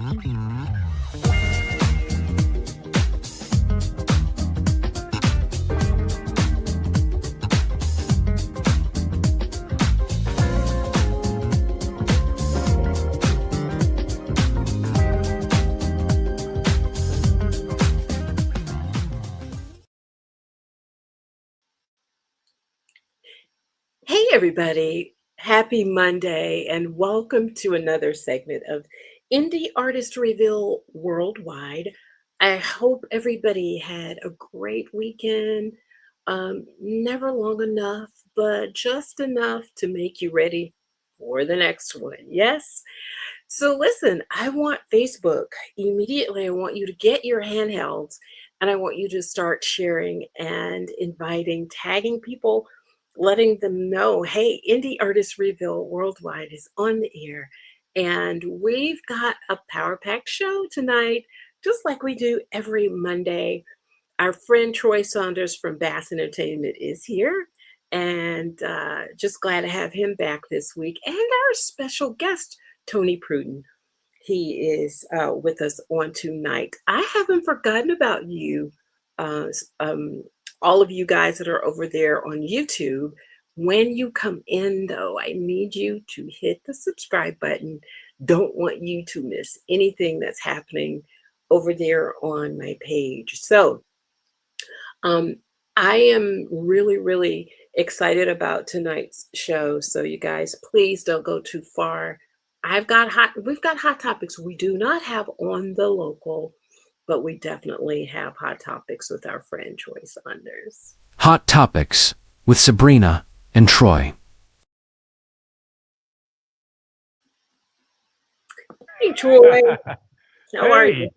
Hey, everybody. Happy Monday, and welcome to another segment of Indie Artist Reveal Worldwide. I hope everybody had a great weekend. Never long enough, but just enough to make you ready for the next one. Yes? So, listen, I want Facebook immediately. I want you to get your handhelds and I want you to start sharing and inviting, tagging people, letting them know, hey, Indie Artist Reveal Worldwide is on the air. And we've got a power packed show tonight, just like we do every Monday. Our friend Troy Saunders from Bass Entertainment is here. And just glad to have him back this week. And our special guest, Tony Pruden. He is with us on tonight. I haven't forgotten about you, all of you guys that are over there on YouTube. When you come in, though, I need you to hit the subscribe button. Don't want you to miss anything that's happening over there on my page. So I am really, really excited about tonight's show. So you guys, please don't go too far. We've got hot topics. We do not have on the local, but we definitely have hot topics with our friend Troy Saunders. Hot Topics with Sabrina and Troy. Hey, Troy. How are you?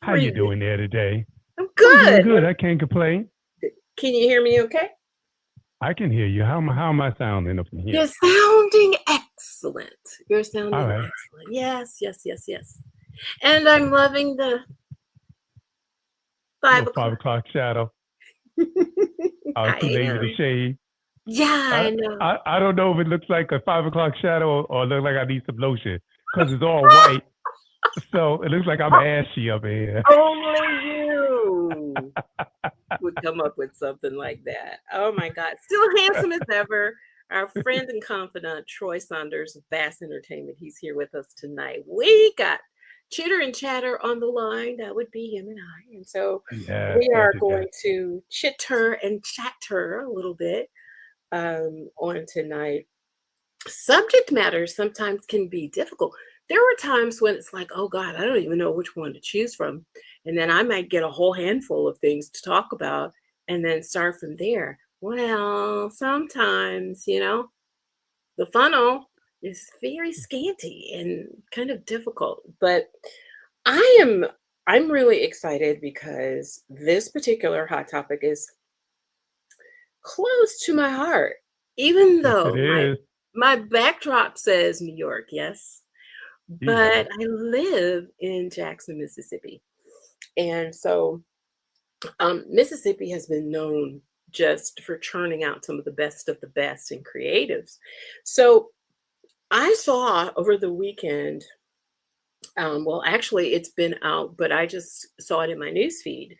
How you doing there today? I'm good. I'm doing good. I can't complain. Can you hear me okay? I can hear you. How am I sounding from here? You're sounding excellent. You're sounding All right. excellent. Yes. And I'm loving the 5 Little o'clock. 5 o'clock shadow. I Too late with know. the shade. Yeah, I know. I don't know if it looks like a 5 o'clock shadow or look like I need some lotion because it's all white. So it looks like I'm ashy up here. Only you would come up with something like that. Oh my God. Still handsome as ever. Our friend and confidant, Troy Saunders of Bass Entertainment. He's here with us tonight. We got Chitter and Chatter on the line. That would be him and I. And so we are going to chitter and chatter a little bit on tonight. Subject matter sometimes can be difficult. There were times when it's like, oh God, I don't even know which one to choose from. And then I might get a whole handful of things to talk about and then start from there. Well, sometimes, the funnel is very scanty and kind of difficult. But I'm really excited because this particular hot topic is close to my heart, even though my backdrop says New York, yes. But I live in Jackson, Mississippi. And so Mississippi has been known just for churning out some of the best in creatives. So I saw over the weekend, well, actually it's been out, but I just saw it in my newsfeed,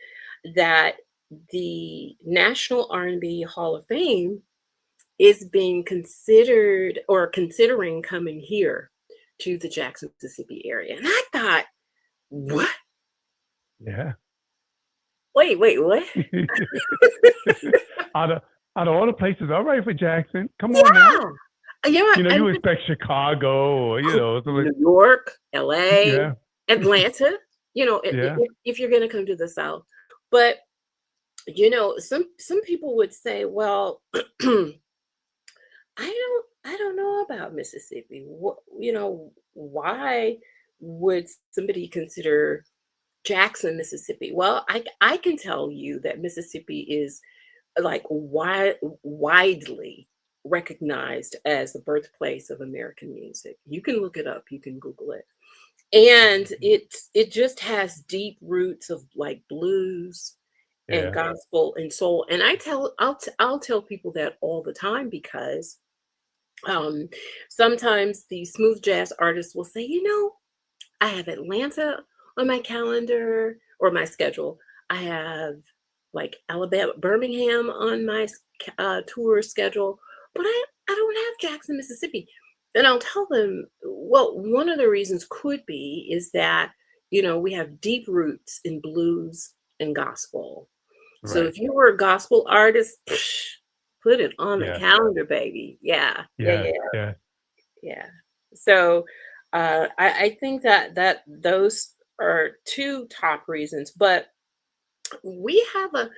that the National R&B Hall of Fame is being considered or considering coming here to the Jackson, Mississippi area. And I thought, what? Yeah. Wait, what? out of all the places, all right for Jackson. Come on now. You expect Chicago or, New York, LA, Atlanta, if you're going to come to the South. But, some people would say, well, I don't know about Mississippi. Why would somebody consider Jackson, Mississippi? Well, I can tell you that Mississippi is like widely recognized as the birthplace of American music. You can look it up. You can Google it. And it just has deep roots of like blues and gospel and soul. And I'll tell people that all the time because sometimes the smooth jazz artists will say, I have Atlanta on my calendar or my schedule. I have like Alabama, Birmingham on my tour schedule, but I don't have Jackson, Mississippi. And I'll tell them, well, one of the reasons could be is that, we have deep roots in blues and gospel. So Right. if you were a gospel artist, put it on the Yeah. calendar, baby. Yeah, yeah, Yeah. yeah, Yeah. yeah. So I think that those are two top reasons. But we have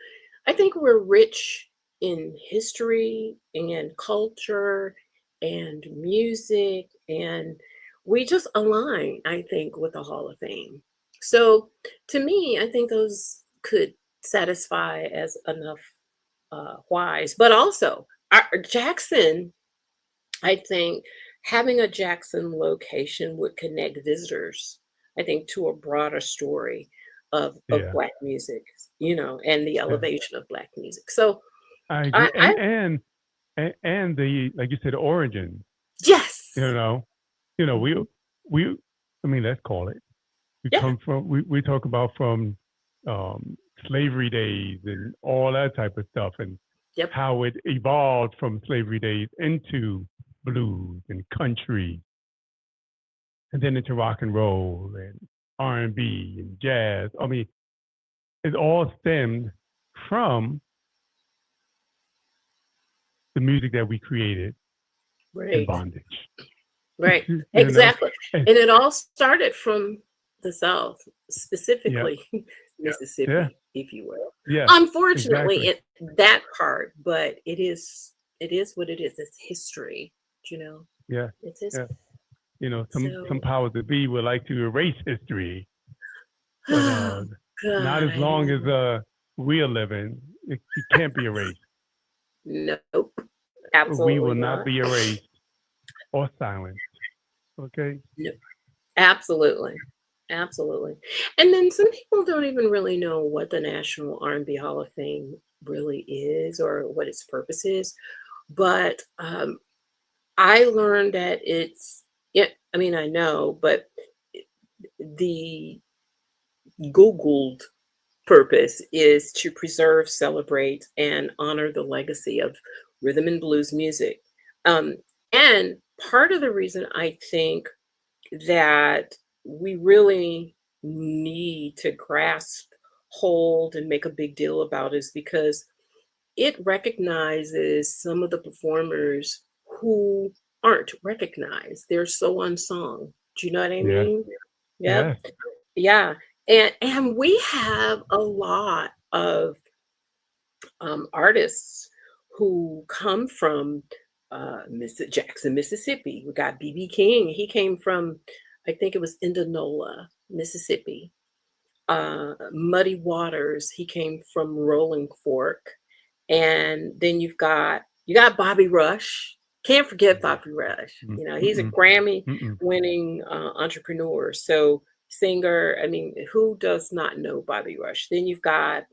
I think we're rich in history and culture and music, and we just align, I think, with the Hall of Fame. So to me, I think those could satisfy as enough whys. But also, Jackson, I think having a Jackson location would connect visitors, I think, to a broader story of Yeah. Black music, and the Yeah. elevation of Black music. So I I, agree. I And the, like you said, origin. yes, You know. You know. Mhm. We. I mean, let's call it. We Yeah, come from. We talk about from slavery days and all that type of stuff, and yep, how it evolved from slavery days into blues and country, and then into rock and roll and R&B and jazz. I mean, it all stemmed from the music that we created in right, bondage. right, You know? exactly. And, And it all started from the South, yeah, specifically yeah, Mississippi, if you will. yeah, Unfortunately, exactly. that part, but it is what it is. It's history, you know. Yeah, It's yeah. history. Some So, powers that be would like to erase history, but oh not God, as I long as know. we are living. It can't be erased. Nope, We will absolutely not not. be erased or silenced. Okay. No, absolutely, absolutely. And then some people don't even really know what the National R&B Hall of Fame really is or what its purpose is. But I learned that it's yeah. I mean, I know, but the Googled purpose is to preserve, celebrate, and honor the legacy of rhythm and blues music. Um, and part of the reason I think that we really need to grasp hold and make a big deal about is because it recognizes some of the performers who aren't recognized. They're so unsung. Do you know what I Yeah. mean? Yep. Yes. Yeah. And we have a lot of artists who come from Jackson, Mississippi. We got BB King. He came from, I think it was Indianola, Mississippi. Muddy Waters. He came from Rolling Fork. And then you got Bobby Rush. Can't forget Bobby Rush. He's a Mm-mm. Grammy Mm-mm. winning entrepreneur. So singer. I mean, who does not know Bobby Rush? Then you've got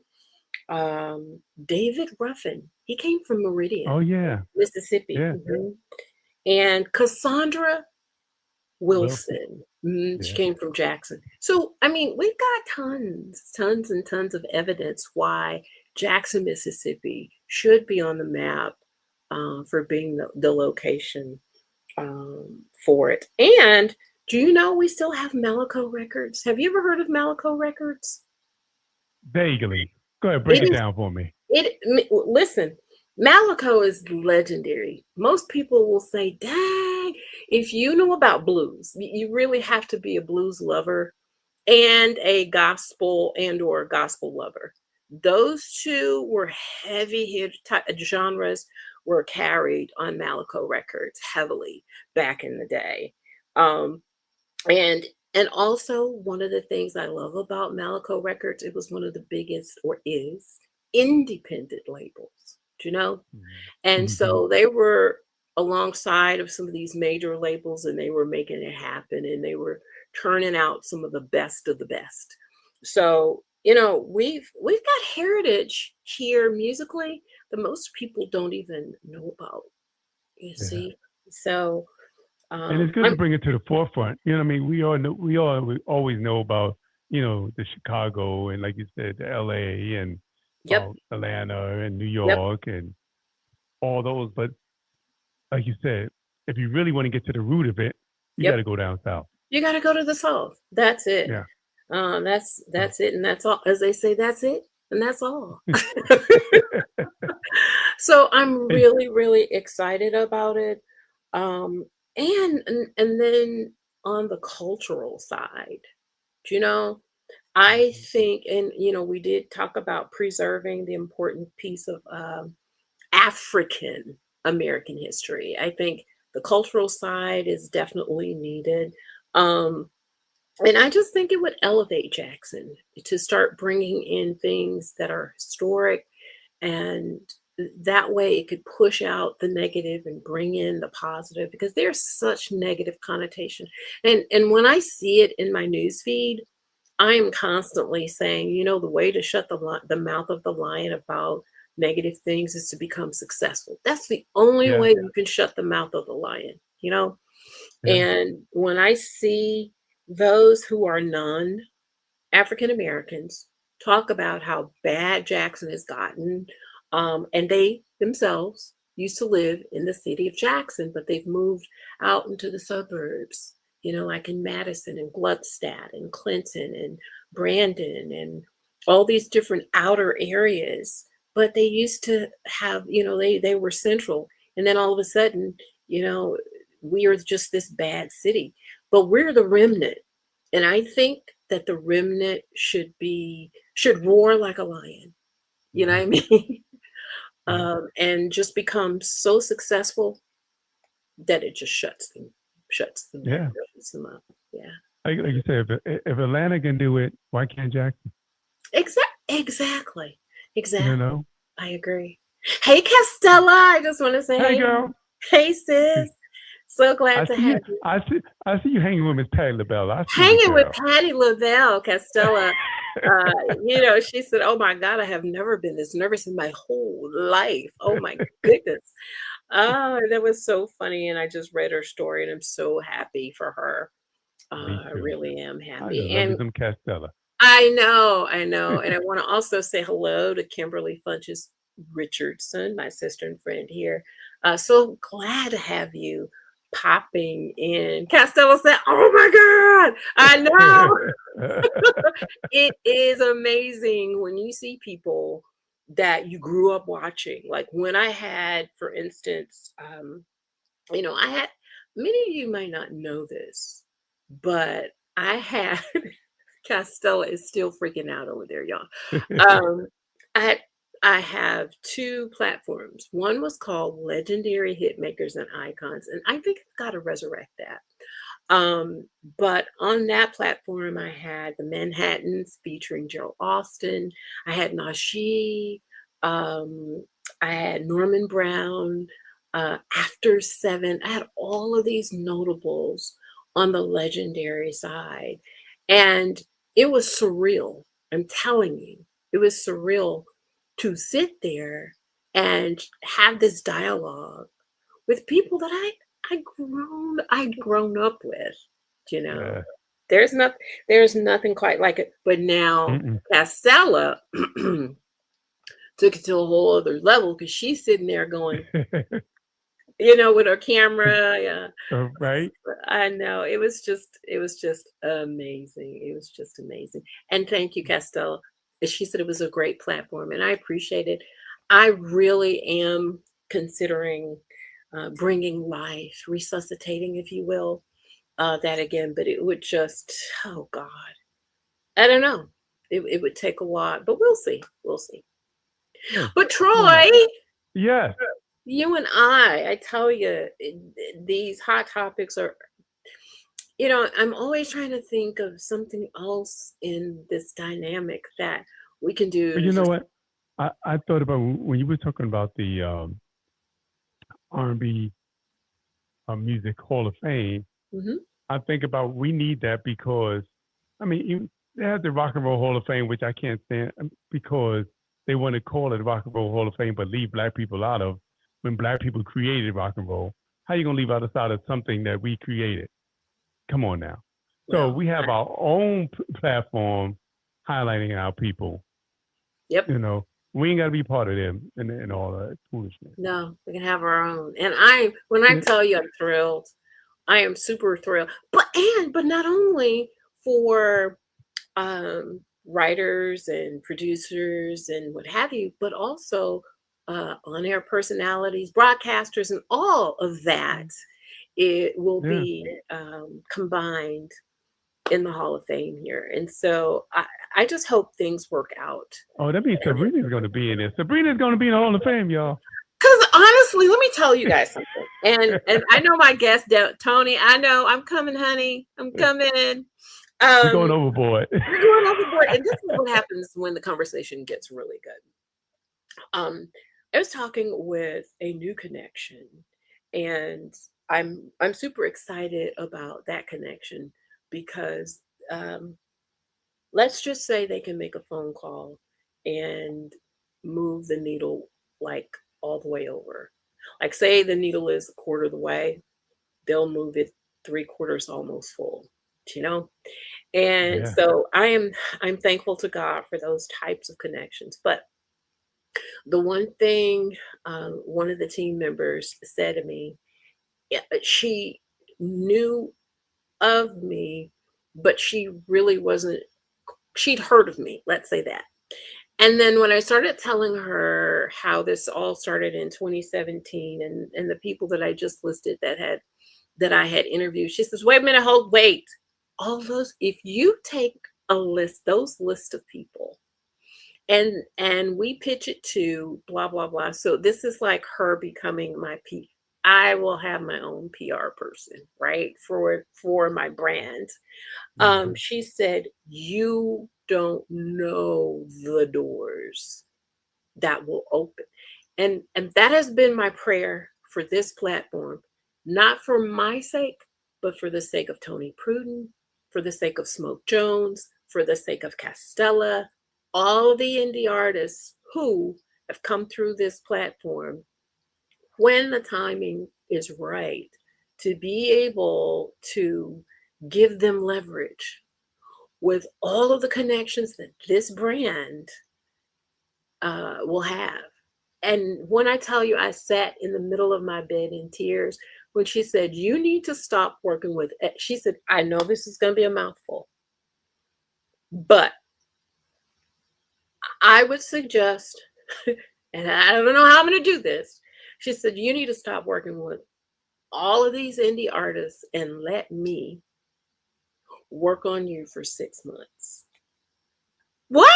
David Ruffin. He came from Oh Meridian, yeah. Mississippi. Yeah. And Cassandra Wilson. Wilson. She Yeah. came from Jackson. So, I mean, we've got tons and tons of evidence why Jackson, Mississippi should be on the map for being the location for it. And do you know we still have Malaco Records? Have you ever heard of Malaco Records? Vaguely. Go ahead, break It it is down for me. listen, Malaco is legendary. Most people will say, dang, if you know about blues, you really have to be a blues lover and a gospel or gospel lover. Those two were heavy hit genres were carried on Malaco Records heavily back in the day. Um, and also one of the things I love about Malaco Records, it was one of the biggest or is independent labels, do you know? And Mm-hmm. so they were alongside of some of these major labels and they were making it happen and they were turning out some of the best. So, we've got heritage here musically that most people don't even know about, you Yeah. see? So And it's good to bring it to the forefront. You know what I mean? We always know about, the Chicago and, like you said, the LA and Yep. Atlanta and New Yep. York and all those. But like you said, if you really want to get to the root of it, you got Yep. to go down south. You got to go to the South. That's it. Yeah. That's it, and that's all. As they say, that's it, and that's all. So I'm really, really excited about it. Um, and then on the cultural side, you know, I think, and we did talk about preserving the important piece of African American history. I think the cultural side is definitely needed. Um, and I just think it would elevate Jackson to start bringing in things that are historic, and that way it could push out the negative and bring in the positive, because there's such negative connotation. And when I see it in my news feed, I am constantly saying, the way to shut the mouth of the lion about negative things is to become successful. That's the only Yeah. way you can shut the mouth of the lion, Yeah. And when I see those who are non-African Americans talk about how bad Jackson has gotten, and they themselves used to live in the city of Jackson, but they've moved out into the suburbs, like in Madison and Gluckstadt and Clinton and Brandon and all these different outer areas. But they used to have, they were central. And then all of a sudden, we are just this bad city. But we're the remnant. And I think that the remnant should roar like a lion. You know what I mean? And just become so successful that it just shuts them Yeah. up. Yeah. Like you said, if Atlanta can do it, why can't Jackson? Exactly. You I agree. Hey, Castella, I just want to say Hey, girl. Hey, sis. So glad to have you. I see you hanging with Miss Patty LaBelle. Hanging with Patty LaBelle, Castella. She said, "Oh my God, I have never been this nervous in my whole life. Oh my goodness." Oh, that was so funny. And I just read her story and I'm so happy for her. I really am happy. I love some Castella. I know. And I want to also say hello to Kimberly Funches Richardson, my sister and friend here. So glad to have you popping in. Castella said, "Oh my God, I know." It is amazing when you see people that you grew up watching. Like when I had, for instance, I had, many of you might not know this, but I had Castella is still freaking out over there, y'all. I have two platforms. One was called Legendary Hitmakers and Icons, and I think I've got to resurrect that. But on that platform, I had the Manhattans featuring Joe Austin. I had Nashi. I had Norman Brown. After Seven, I had all of these notables on the legendary side, and it was surreal. I'm telling you, it was surreal to sit there and have this dialogue with people that I'd grown up with, There's nothing quite like it. But now Castella took it to a whole other level, because she's sitting there going, with her camera. Yeah. Right. I know. It was just amazing. It was just amazing. And thank you, Castella. She said it was a great platform, and I appreciate it. I really am considering bringing life, resuscitating, if you will, that again. But it would just, oh God, I don't know. It would take a lot, but we'll see. We'll see. But Troy, yes, you and I tell you, these hot topics are, I'm always trying to think of something else in this dynamic that we can do. But you know what? I thought about when you were talking about the R&B Music Hall of Fame. I think about we need that, because, they have the Rock and Roll Hall of Fame, which I can't stand, because they want to call it Rock and Roll Hall of Fame, but leave Black people out of, when Black people created rock and roll. how you gonna leave out of something that we created? Come on now. So Well, we have our own platform highlighting our people. Yep. You know, we ain't got to be part of them and all that foolishness. No, we can have our own. And when I tell you I'm thrilled, I am super thrilled. But not only for writers and producers and what have you, but also on-air personalities, broadcasters, and all of that. It will be combined in the Hall of Fame here. And so I just hope things work out. Oh, that means Sabrina's going to be in there. Sabrina's going to be in the Hall of Fame, y'all. Because honestly, let me tell you guys something. And I know my guest, Tony, I know I'm coming, honey. I'm coming. We're going overboard. We're going overboard. And this is what happens when the conversation gets really good. I was talking with a new connection, and I'm super excited about that connection because let's just say they can make a phone call and move the needle like all the way over. Like say the needle is a quarter of the way, they'll move it 3/4 almost full, you know? And so I'm thankful to God for those types of connections. But the one thing one of the team members said to me, she knew of me, but she really wasn't, she'd heard of me, let's say that. And then when I started telling her how this all started in 2017 and the people that I just listed that I had interviewed, she says, wait a minute, wait. All those, if you take a list, those list of people, and we pitch it to blah, blah, blah. So this is like her becoming my I will have my own PR person, right? For my brand. She said, you don't know the doors that will open. And that has been my prayer for this platform, not for my sake, but for the sake of Tony Pruden, for the sake of Smoke Jones, for the sake of Castella, all the indie artists who have come through this platform when the timing is right, to be able to give them leverage with all of the connections that this brand will have. And when I tell you, I sat in the middle of my bed in tears when she said, you need to stop working with it. She said, I know this is going to be a mouthful, but I would suggest, and I don't know how I'm going to do this. She said, you need to stop working with all of these indie artists and let me work on you for 6 months. What?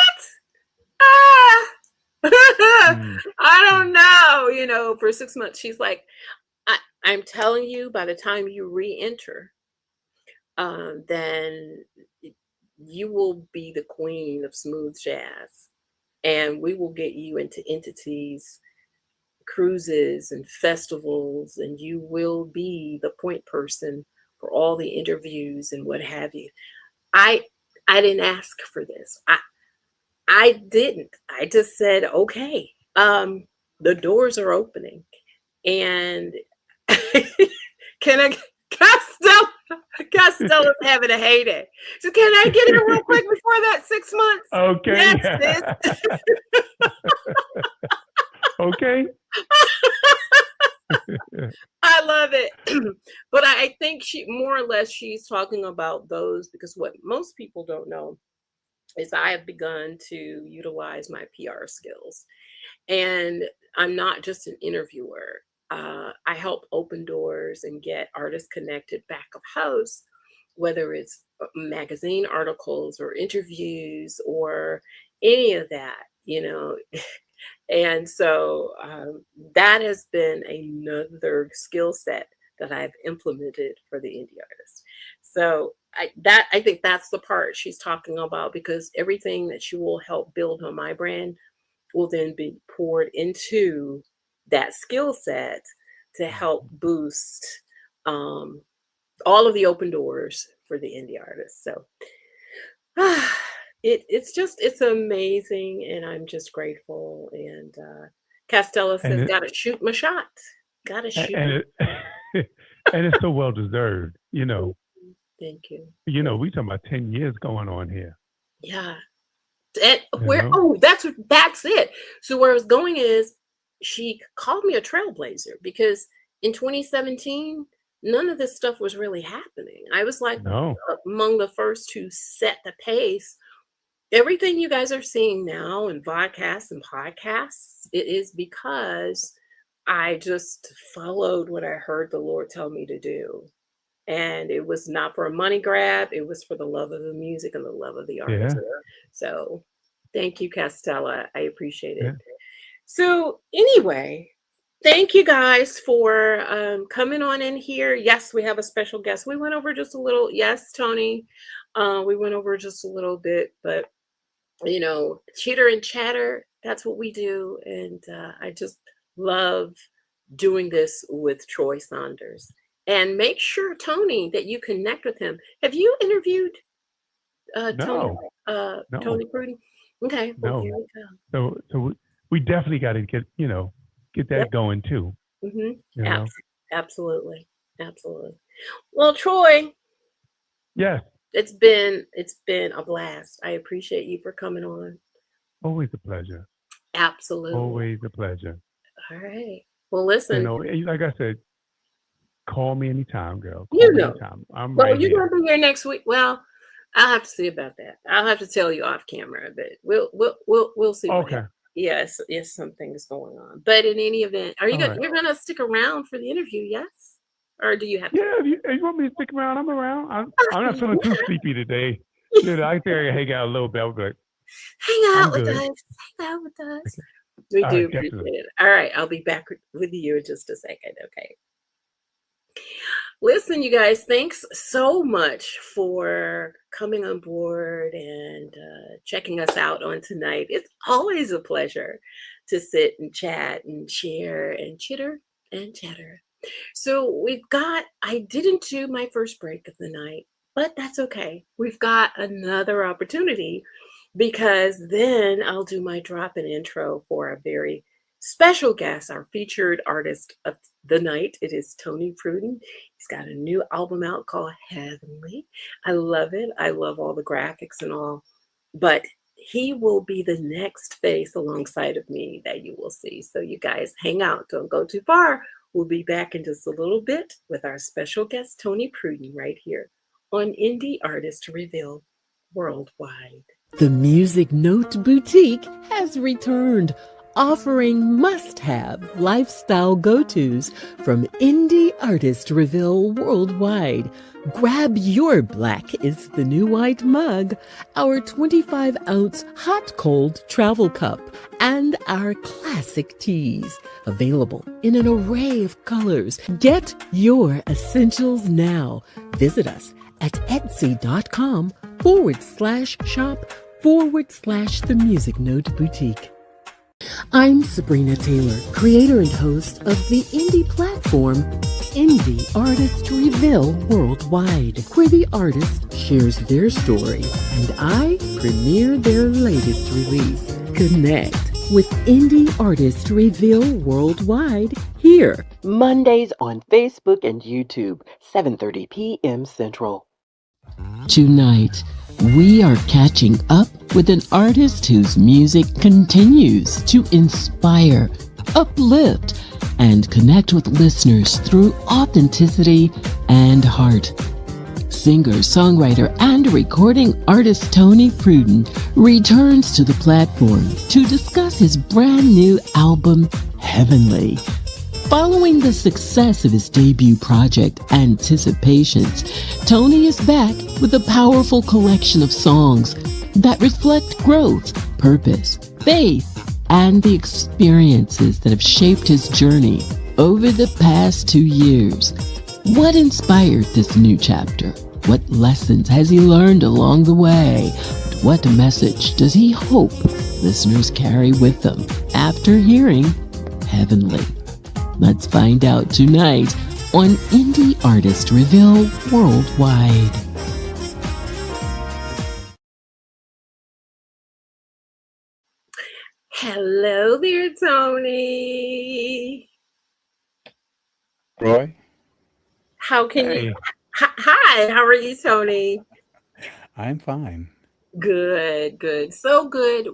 I don't know, for 6 months. She's like, I'm telling you, by the time you re-enter, then you will be the queen of smooth jazz. And we will get you into entities, cruises and festivals, and you will be the point person for all the interviews and what have you. I didn't ask for this. I didn't. I just said, okay, the doors are opening. And Costella's having a heyday. So can I get in real quick before that 6 months? Okay. Yes, Okay. I love it. But I think more or less she's talking about those, because what most people don't know is I have begun to utilize my PR skills. And I'm not just an interviewer. I help open doors and get artists connected back of house, whether it's magazine articles or interviews or any of that, And so that has been another skill set that I've implemented for the indie artist. So I think that's the part she's talking about, because everything that she will help build on my brand will then be poured into that skill set to help boost all of the open doors for the indie artists. So it's amazing, and I'm just grateful. And Castella says, "Gotta shoot my shot. Gotta shoot." And it's so well deserved. Thank you. We talking about 10 years going on here. Yeah. And that's it. So where I was going is she called me a trailblazer because in 2017, none of this stuff was really happening. I was like among the first to set the pace. Everything you guys are seeing now in vodcasts and podcasts, it is because I just followed what I heard the Lord tell me to do. And it was not for a money grab. It was for the love of the music and the love of the artist. Yeah. So thank you, Castella. I appreciate it. Yeah. So anyway, thank you guys for coming on in here. Yes, we have a special guest. We went over just a little. Yes, Tony. We went over just a little bit, but chitter and chatter, that's what we do. And I just love doing this with Troy Saunders. And make sure, Tony, that you connect with him. Have you interviewed No. Tony Pruden? Okay, well, there we go. So we definitely got to get that going too. Mm-hmm. Absolutely. Well, Troy. Yes. It's been a blast. I appreciate you for coming on. Always a pleasure. Absolutely. Always a pleasure. All right. Well, listen. Like I said, call me anytime, girl. Anytime. I'm right here. You're gonna be here next week. Well, I'll have to see about that. I'll have to tell you off camera, but we'll see. Okay. Yes, something is going on. But in any event, you're gonna stick around for the interview? Yes. Or do you have? Yeah, if you want me to stick around, I'm around. I'm not feeling too sleepy today. I think I can hang out a little bit. But hang out with us. We do appreciate it. All right, I'll be back with you in just a second. Okay. Listen, you guys, thanks so much for coming on board and checking us out on tonight. It's always a pleasure to sit and chat and share and chitter and chatter. So I didn't do my first break of the night, but that's okay. We've got another opportunity because then I'll do my drop-in intro for a very special guest, our featured artist of the night. It is Tony Pruden. He's got a new album out called Heavenly. I love it. I love all the graphics and all, but he will be the next face alongside of me that you will see. So you guys hang out. Don't go too far. We'll be back in just a little bit with our special guest, Tony Pruden, right here on Indie Artist Reveal Worldwide. The Music Note Boutique has returned, offering must-have lifestyle go-tos from Indie Artist Reveal Worldwide. Grab your Black is the New White mug, our 25-ounce hot-cold travel cup, and our classic teas, available in an array of colors. Get your essentials now. Visit us at etsy.com/shop/The Music Note Boutique. I'm Sabrina Taylor, creator and host of the indie platform Indie Artist Reveal Worldwide, where the artist shares their story and I premiere their latest release. Connect with Indie Artist Reveal Worldwide here, Mondays on Facebook and YouTube, 7:30 p.m. Central. Tonight, we are catching up with an artist whose music continues to inspire, uplift, and connect with listeners through authenticity and heart. Singer-Songwriter and recording artist Tony Pruden returns to the platform to discuss his brand new album, Heavenly. Following the success of his debut project, Anticipations, Tony is back with a powerful collection of songs that reflect growth, purpose, faith, and the experiences that have shaped his journey over the past 2 years. What inspired this new chapter? What lessons has he learned along the way? What message does he hope listeners carry with them after hearing Heavenly? Let's find out tonight on Indie Artist Reveal Worldwide. Hello there, Tony. Roy. How can you? Hey, Hi, how are you, Tony? I'm fine. Good, good. So good.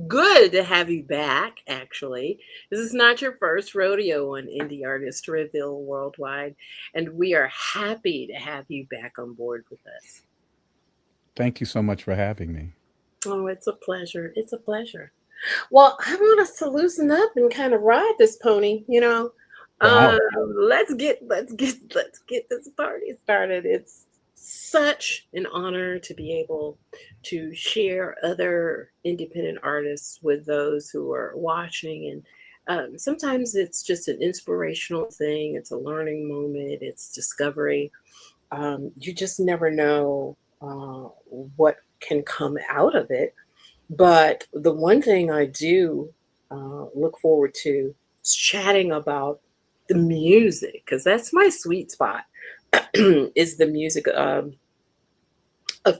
Good to have you back, actually. This is not your first rodeo on Indie Artist Reveal Worldwide, and we are happy to have you back on board with us. Thank you so much for having me. Oh, it's a pleasure. It's a pleasure. Well, I want us to loosen up and kind of ride this pony, you know. Wow. Let's get this party started. It's such an honor to be able to share other independent artists with those who are watching, and sometimes it's just an inspirational thing. It's a learning moment. It's discovery. You just never know what can come out of it, but the one thing I do look forward to is chatting about the music, because that's my sweet spot. Is the music of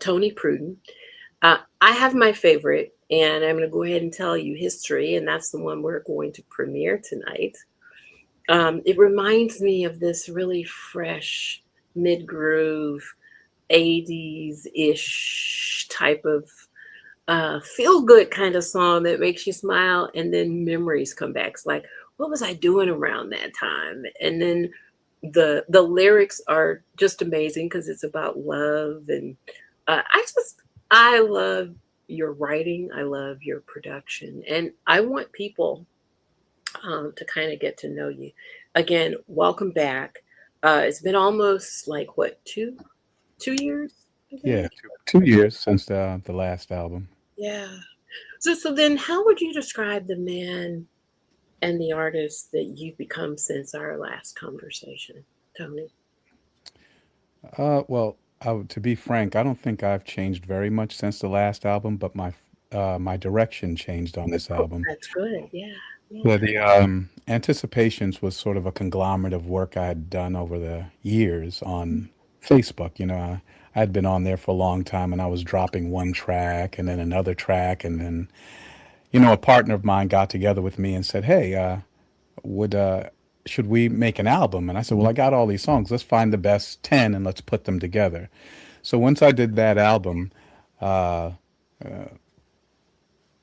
Tony Pruden. I have my favorite, and I'm going to go ahead and tell you history, and that's the one we're going to premiere tonight. It reminds me of this really fresh, mid groove, 80s ish type of feel good kind of song that makes you smile, and then memories come back. It's like, what was I doing around that time? And then the lyrics are just amazing because it's about love, and I love your writing. I love your production, and I want people to kind of get to know you. Again, welcome back. It's been almost like what, 2 years, I Yeah, think. two years since the last album. Yeah. So then how would you describe the man and the artist that you've become since our last conversation, Tony? Well, to be frank, I don't think I've changed very much since the last album, but my direction changed on this Oh, album. that's good. Yeah. Yeah. Well, the Anticipations was sort of a conglomerate of work I had done over the years on Facebook. I had been on there for a long time, and I was dropping one track and then another track, and then a partner of mine got together with me and said, "Hey, would should we make an album?" And I said, "Well, I got all these songs. Let's find the best 10 and let's put them together." So once I did that album, uh,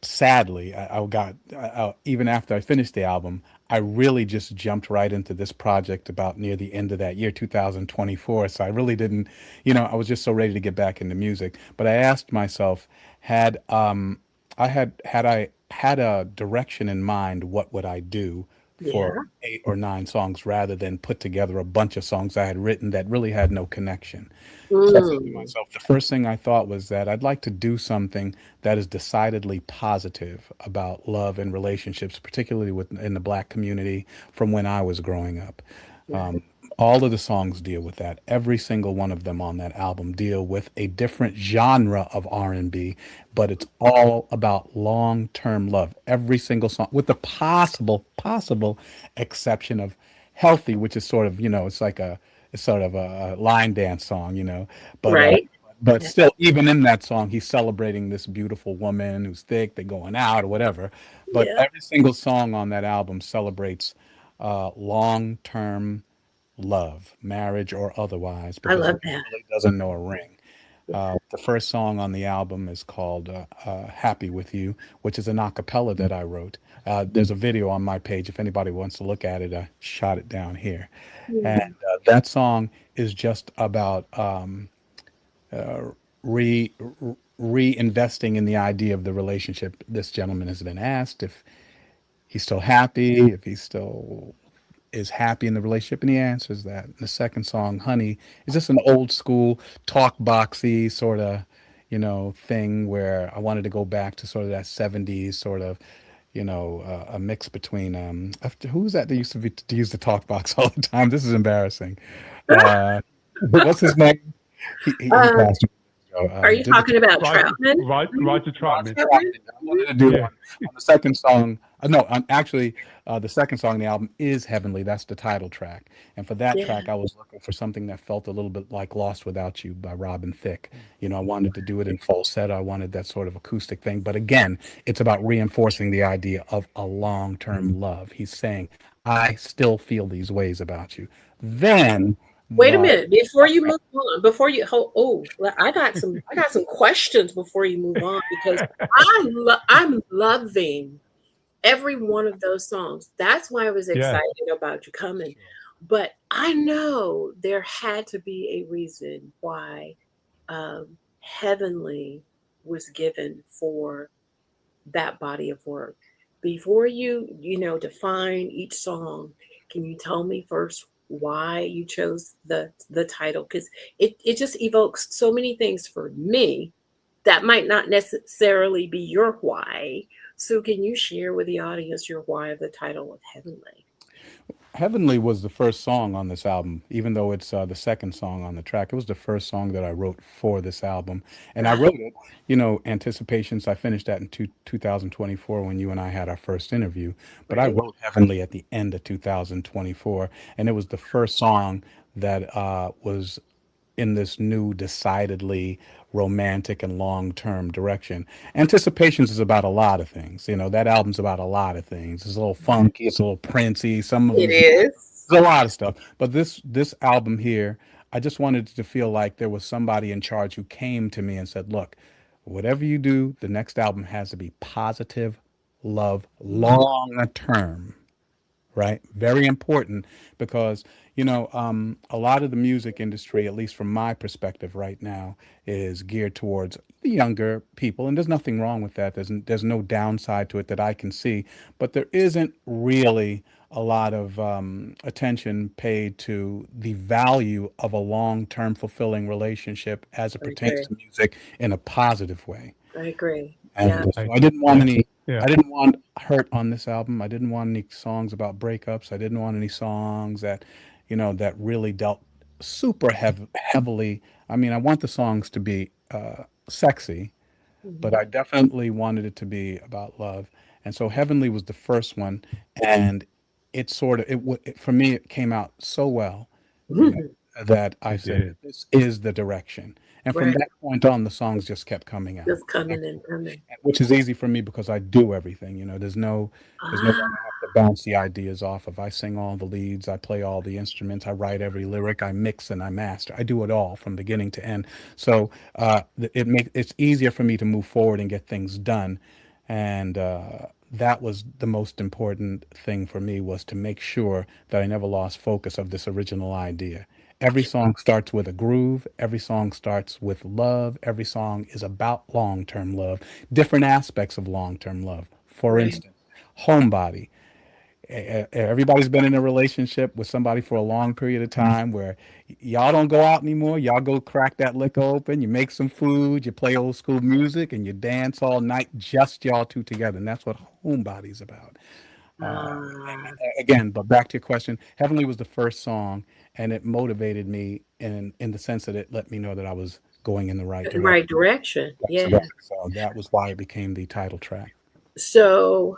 sadly, even after I finished the album, I really just jumped right into this project about near the end of that year, 2024. So I really didn't, I was just so ready to get back into music. But I asked myself, had I had a direction in mind, what would I do for Yeah. 8 or 9 songs rather than put together a bunch of songs I had written that really had no connection? So I said to Mm, myself, the first thing I thought was that I'd like to do something that is decidedly positive about love and relationships, particularly in the Black community from when I was growing up. right. Um, all of the songs deal with that. Every single one of them on that album deal with a different genre of R&B, but it's all about long-term love. Every single song, with the possible exception of "Healthy," which is sort of, it's sort of a line dance song, but Right. Yeah. still, even in that song, he's celebrating this beautiful woman who's thick, they're going out or whatever. But Yeah. every single song on that album celebrates long-term love, marriage or otherwise, I because love love that. really doesn't know a ring. Yeah. The first song on the album is called "Happy with You," which is an a cappella that I wrote. There's a video on my page if anybody wants to look at it. I shot it down here, and Mm, that song is just about uh, re reinvesting in the idea of the relationship. This gentleman has been asked if he's still happy, if he still is happy in the relationship, and he answers that. The second song, "Honey," is just an old school talk boxy sort of, thing where I wanted to go back to sort of that 70s sort of, a mix between who's that used to use the talk box all the time? This is embarrassing. Uh, what's his name? He Uh, passed away. are you Did the talking about Roger, Troutman? Roger Roger Trotman. Troutman? Troutman. I wanted to do Yeah. on the second song. No, actually, the second song on the album is "Heavenly." That's the title track. And for that Yeah. track, I was looking for something that felt a little bit like "Lost Without You" by Robin Thicke. I wanted to do it in falsetto. I wanted that sort of acoustic thing. But again, it's about reinforcing the idea of a long-term love. He's saying, "I still feel these ways about you." Then Wait a Right. minute, before you move on, before you I got some questions before you move on because I'm loving every one of those songs. That's why I was Yeah. excited about you coming. But I know there had to be a reason why Heavenly was given for that body of work. Before you define each song, can you tell me first why you chose the title? Because it just evokes so many things for me that might not necessarily be your why. So can you share with the audience your why of the title of Heavenly? Heavenly was the first song on this album, even though it's the second song on the track. It was the first song that I wrote for this album. And I Ah, wrote it, Anticipations. I finished that in 2024 when you and I had our first interview. But I right. wrote Heavenly at the end of 2024. And it was the first song that was in this new, decidedly romantic and long-term direction. Anticipations is about a lot of things. That album's about a lot of things. It's a little funky, it's a little princey. Some of It them's is. there's a lot of stuff. But this album here, I just wanted to feel like there was somebody in charge who came to me and said, "Look, whatever you do, the next album has to be positive love long term." Right? Very important because, a lot of the music industry, at least from my perspective right now, is geared towards the younger people. And there's nothing wrong with that. There's no downside to it that I can see. But there isn't really a lot of attention paid to the value of a long-term fulfilling relationship as it I pertains agree. to music in a positive way. I agree. Yeah. And so I, I didn't want yeah. any, Yeah. I didn't want hurt on this album. I didn't want any songs about breakups. I didn't want any songs that really dealt super heavily. I mean, I want the songs to be sexy, but Mhm. I definitely wanted it to be about love. And so Heavenly was the first one, and it sort of for me it came out so well, you know, that I It said did. this is the direction. And from Right. that point on, the songs just kept coming out, Just coming and coming. which is easy for me because I do everything. There's no one Ah, I have to bounce the ideas off of. I sing all the leads, I play all the instruments, I write every lyric, I mix and I master. I do it all from beginning to end. So it's easier for me to move forward and get things done. And that was the most important thing for me, was to make sure that I never lost focus of this original idea. Every song starts with a groove. Every song starts with love. Every song is about long term love, different aspects of long term love. For right. instance, Homebody. Everybody's been in a relationship with somebody for a long period of time where y'all don't go out anymore. Y'all go crack that liquor open, you make some food, you play old school music, and you dance all night, just y'all two together. And that's what Homebody's about. Ah, Again, but back to your question, Heavenly was the first song, and it motivated me in the sense that it let me know that I was going in the right direction. right direction. So, Yeah. so that was why it became the title track. So,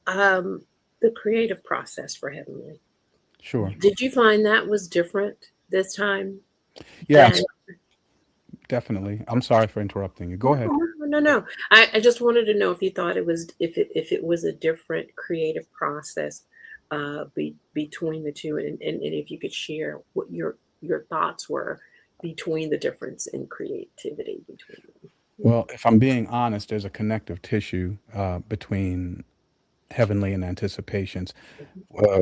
um, the creative process for Heavenly. Sure. Did you find that was different this time Yeah, than definitely. I'm sorry for interrupting you. Go no, ahead. no, no, no. I just wanted to know if you thought it was if it was a different creative process between the two, and if you could share what your thoughts were between the difference in creativity between them. Well, if I'm being honest, there's a connective tissue between Heavenly and Anticipations.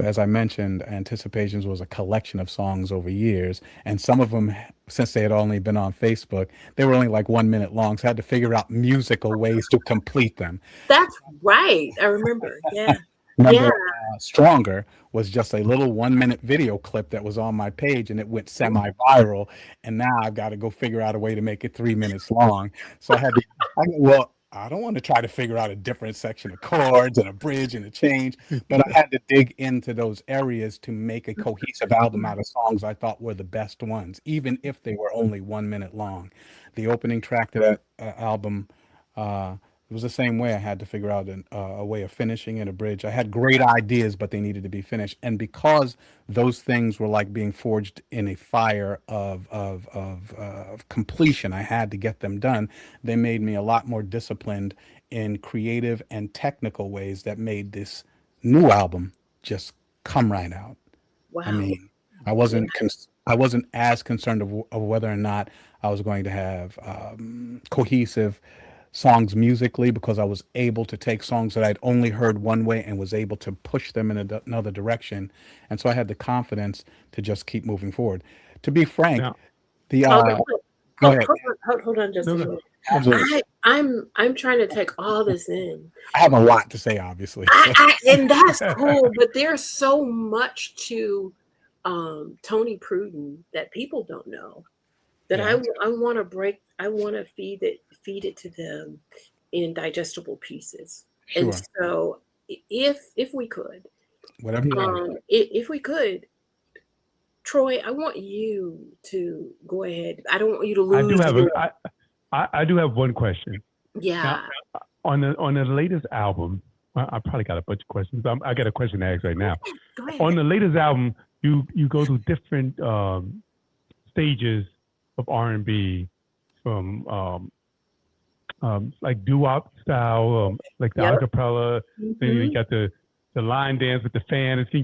As I mentioned, Anticipations was a collection of songs over years, and some of them, since they had only been on Facebook, they were only like 1 minute long, so I had to figure out musical ways to complete them. That's right. I remember. Yeah. Remember, Yeah. Stronger was just a little 1 minute video clip that was on my page, and it went semi-viral. And now I've got to go figure out a way to make it 3 minutes long. So I don't want to try to figure out a different section of chords and a bridge and a change, but I had to dig into those areas to make a cohesive album out of songs I thought were the best ones, even if they were only 1 minute long. The opening track to that album, it was the same way. I had to figure out a way of finishing it, a bridge. I had great ideas, but they needed to be finished. And because those things were like being forged in a fire of completion, I had to get them done. They made me a lot more disciplined in creative and technical ways that made this new album just come right out. I Wow. mean, I Yeah. wasn't I wasn't as concerned of whether or not I was going to have cohesive songs musically, because I was able to take songs that I'd only heard one way and was able to push them in another direction. And so I had the confidence to just keep moving forward. To be frank, Now, the Hold on, go ahead. hold on just no, a no, minute. Absolutely. I'm trying to take all this in. I have a lot to say, obviously. And that's cool, but there's so much to Tony Pruden that people don't know that Yeah. I want to break. I want to feed it to them in digestible pieces. And Sure. so, if we could, Whatever you want. if we could, Troy, I want you to go ahead. I don't want you to I do lose. have your, I do have one question. yeah. On the latest album, I probably got a bunch of questions. I got a question to ask right now. Go ahead. On the latest album, you go through different stages of R&B, from like doo-wop style, like the Yep. acapella. Then you Mhm. got the line dance with the fan, and see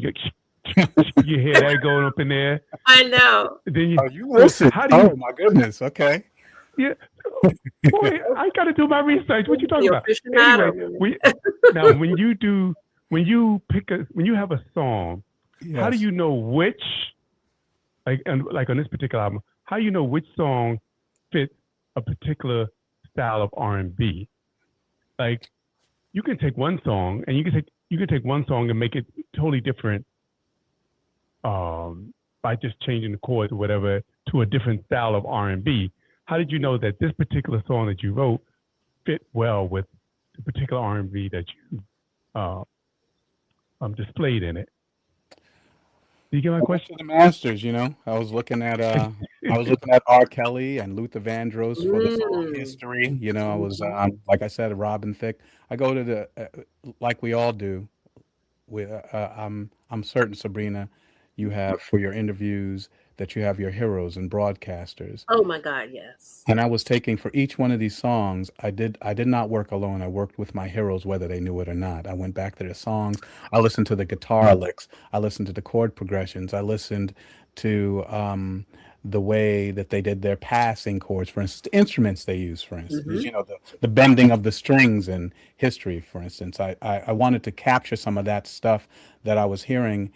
you hear that going up in there. I know. Then Oh, you listen. how do you? Oh my goodness. Okay. Yeah. Boy, I got to do my research. What you talking You're about? aficionado. Anyway, now when you have a song, how do Yes. you know which, like on this particular album, how do you know which song fits a particular style of R&B? Like, you can take one song and you can take one song and make it totally different, by just changing the chords or whatever to a different style of R&B. How did you know that this particular song that you wrote fit well with the particular R&B that you displayed in it? Do you get my I went question? to the masters, I was looking at R. Kelly and Luther Vandross for the song Mm. History. I was Mhm. like I said, Robin Thicke. I go to the like we all do. I'm certain, Sabrina, you have for your interviews that you have your heroes and broadcasters. Oh my God, yes. And I was taking for each one of these songs, I did not work alone. I worked with my heroes, whether they knew it or not. I went back to the songs. I listened to the guitar licks. I listened to the chord progressions. I listened to the way that they did their passing chords, for instance, the instruments they use, for instance, Mhm. the bending of the strings in History, for instance. I wanted to capture some of that stuff that I was hearing